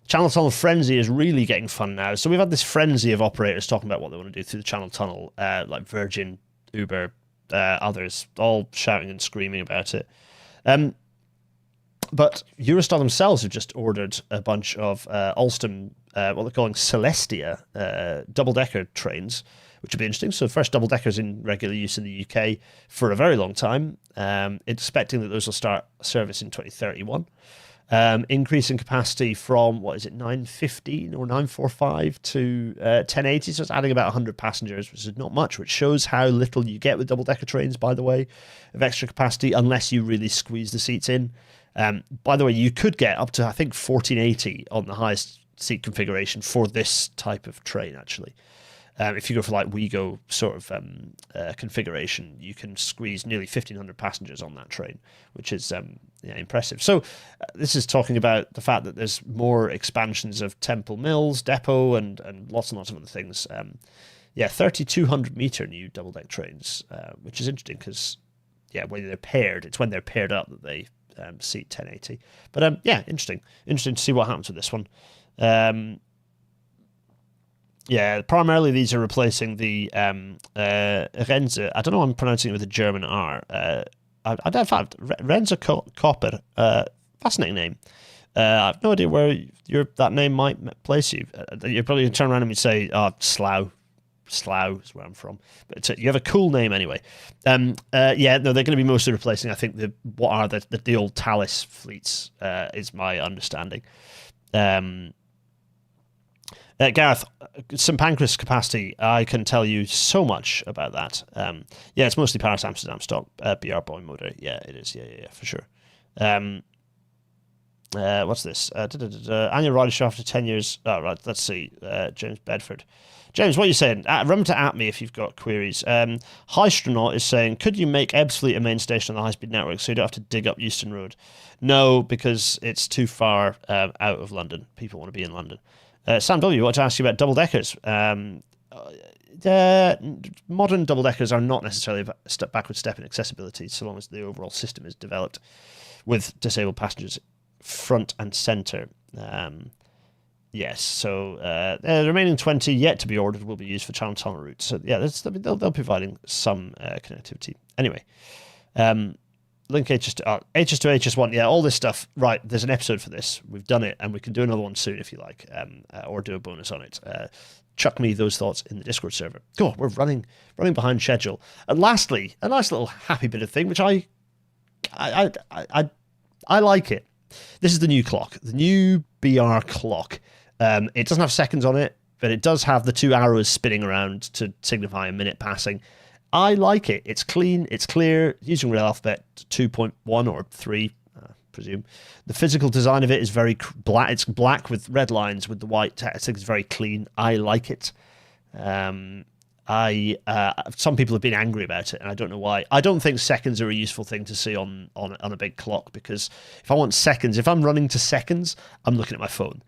Channel Tunnel frenzy is really getting fun now. So we've had this frenzy of operators talking about what they want to do through the Channel Tunnel, like Virgin, Uber, others, all shouting and screaming about it. But Eurostar themselves have just ordered a bunch of Alstom, what they're calling Celestia double-decker trains, which would be interesting. So first double-deckers in regular use in the UK for a very long time, expecting that those will start service in 2031. Increase in capacity from, 915 or 945 to 1080, so it's adding about 100 passengers, which is not much, which shows how little you get with double-decker trains, by the way, of extra capacity, unless you really squeeze the seats in. By the way, you could get up to, I think, 1480 on the highest seat configuration for this type of train, actually. If you go for like WeGo sort of configuration, you can squeeze nearly 1,500 passengers on that train, which is impressive. So this is talking about the fact that there's more expansions of Temple Mills Depot and lots and lots of other things. 3,200 meter new double-deck trains, which is interesting because, when they're paired, it's when they're paired up that they seat 1080. But interesting to see what happens with this one. Primarily these are replacing the Renze. I don't know why I'm pronouncing it with a German R. In fact, Renze Copper, fascinating name. I have no idea where that name might place you. You're probably going to turn around and say, Slough. Slough is where I'm from. But you have a cool name anyway. They're going to be mostly replacing, I think, the old Thales fleets, is my understanding. Gareth, St Pancras capacity, I can tell you so much about that. It's mostly Paris Amsterdam stock, BR Boeing motor. Yeah, it is. Yeah, for sure. What's this? Annual ridership after 10 years. Oh, right, let's see. James Bedford. James, what are you saying? Remember to at me if you've got queries. Hystronaut is saying, could you make Ebbsfleet a main station on the high-speed network so you don't have to dig up Euston Road? No, because it's too far out of London. People want to be in London. Sam W., I want to ask you about double-deckers. Modern double-deckers are not necessarily a backward step in accessibility so long as the overall system is developed with disabled passengers front and centre. So the remaining 20 yet to be ordered will be used for Channel Tunnel routes. So they'll be providing some connectivity. Anyway, link HS2, HS1, all this stuff. Right, there's an episode for this. We've done it, and we can do another one soon if you like, or do a bonus on it. Chuck me those thoughts in the Discord server. God, we're running behind schedule. And lastly, a nice little happy bit of thing, which I like it. This is the new clock, the new BR clock. It doesn't have seconds on it, but it does have the two arrows spinning around to signify a minute passing. I like it. It's clean, it's clear, using real alphabet 2.1 or 3, I presume. The physical design of it is very black. It's black with red lines with the white text. It's very clean. I like it. Some people have been angry about it, and I don't know why. I don't think seconds are a useful thing to see on a big clock, because if I want seconds, if I'm running to seconds, I'm looking at my phone.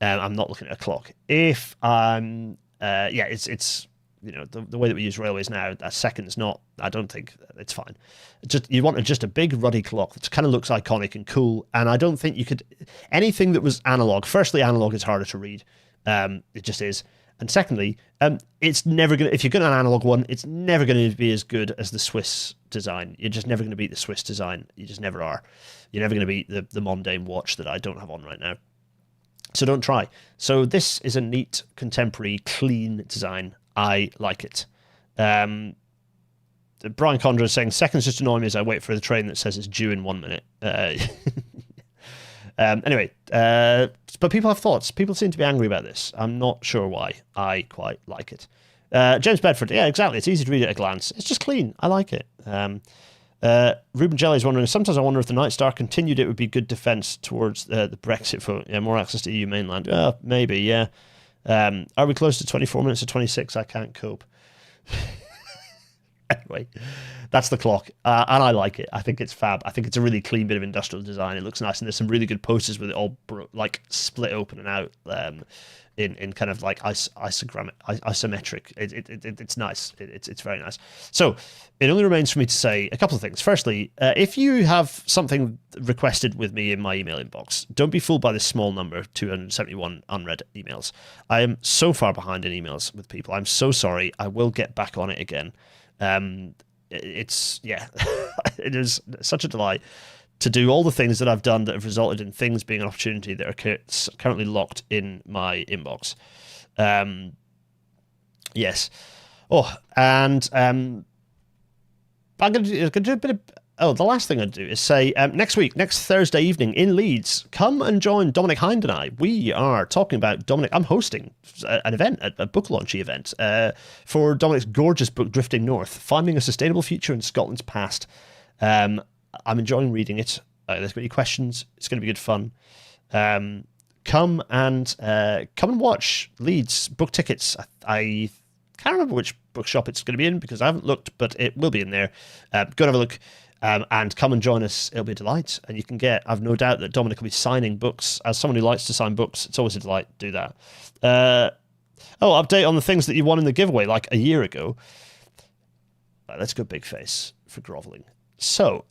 I'm not looking at a clock. If I'm, it's the way that we use railways now, a second's not. I don't think it's fine. You want just a big ruddy clock that kind of looks iconic and cool. And I don't think you could anything that was analog. Firstly, analog is harder to read. It just is. And secondly, it's never going to, if you're going to an analog one, it's never going to be as good as the Swiss design. You're just never going to beat the Swiss design. You just never are. You're never going to beat the Mondaine watch that I don't have on right now. So don't try. So this is a neat, contemporary, clean design. I like it. Brian Condra is saying, seconds just annoy me as I wait for the train that says it's due in 1 minute. Anyway, but people have thoughts. People seem to be angry about this. I'm not sure why. I quite like it. James Bedford, yeah, exactly. It's easy to read at a glance. It's just clean. I like it. Ruben Jelly is wondering, sometimes I wonder if the Night Star continued, it would be good defence towards the Brexit vote. Yeah, more access to EU mainland. Maybe, yeah. Are we close to 24 minutes or 26? I can't cope. Anyway, that's the clock, and I like it. I think it's fab. I think it's a really clean bit of industrial design. It looks nice, and there's some really good posters with it all split open and out in kind of like isometric. It's nice. It's very nice. So it only remains for me to say a couple of things. Firstly, if you have something requested with me in my email inbox, don't be fooled by this small number of 271 unread emails. I am so far behind in emails with people. I'm so sorry. I will get back on it again. It is such a delight to do all the things that I've done that have resulted in things being an opportunity that are currently locked in my inbox. Yes. Oh, and I'm going to do a bit of... Oh, the last thing I'd do is say next Thursday evening in Leeds, come and join Dominic Hind and I. We are talking about I'm hosting an event, a book launchy event for Dominic's gorgeous book, Drifting North, Finding a Sustainable Future in Scotland's Past. I'm enjoying reading it. There's going to be questions. It's going to be good fun. Come and watch. Leeds, book tickets. I Can't remember which bookshop it's going to be in because I haven't looked, but it will be in there. Go and have a look. And come and join us. It'll be a delight. And you can I've no doubt that Dominic will be signing books. As someone who likes to sign books, it's always a delight to do that. Update on the things that you won in the giveaway like a year ago. Right, let's go big face for groveling. So,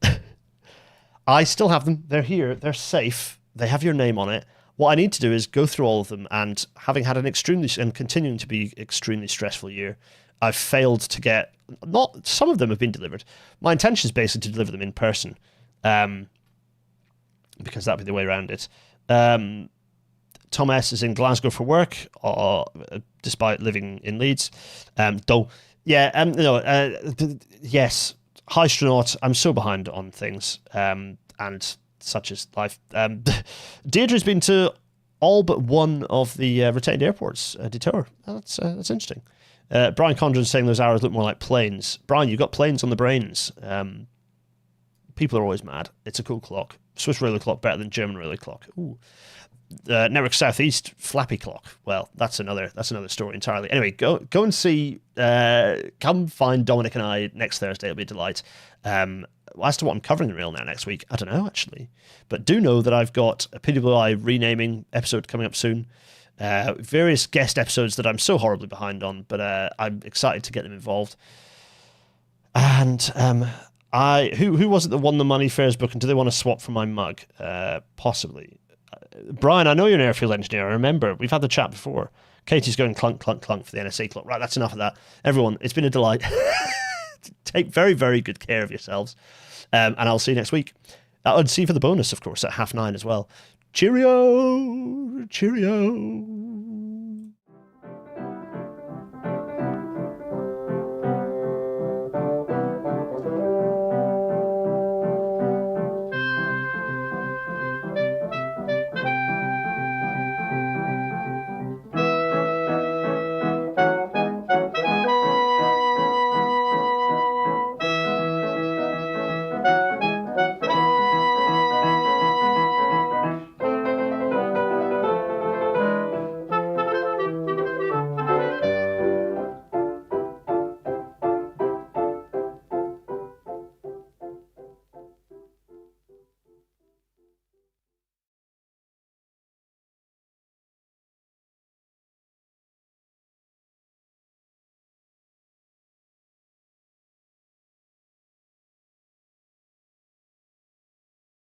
I still have them. They're here. They're safe. They have your name on it. What I need to do is go through all of them, and having had and continuing to be extremely stressful year, I've failed to get, some of them have been delivered. My intention is basically to deliver them in person, because that'd be the way around it. Tom S is in Glasgow for work, despite living in Leeds. Yes, Hystronaut, I'm so behind on things, and such is life. Deirdre's been to all but one of the retained airports, detour. That's interesting. Brian Condren's saying those arrows look more like planes. Brian, you've got planes on the brains. People are always mad. It's a cool clock. Swiss Royal Clock better than German Royal Clock. Ooh. Network Southeast Flappy Clock. Well, that's another story entirely. Anyway, go and see. Come find Dominic and I next Thursday. It'll be a delight. As to what I'm covering in Real Now next week, I don't know actually, but do know that I've got a PWI renaming episode coming up soon. Various guest episodes that I'm so horribly behind on, but I'm excited to get them involved. And who was it that won the Money Fairs book, and do they want to swap for my mug? Possibly. Brian, I know you're an airfield engineer. I remember we've had the chat before. Katie's going clunk, clunk, clunk for the NSA clock. Right, that's enough of that. Everyone, it's been a delight. Take very, very good care of yourselves. And I'll see you next week. And see you for the bonus, of course, at 9:30 as well. Cheerio! Cheerio!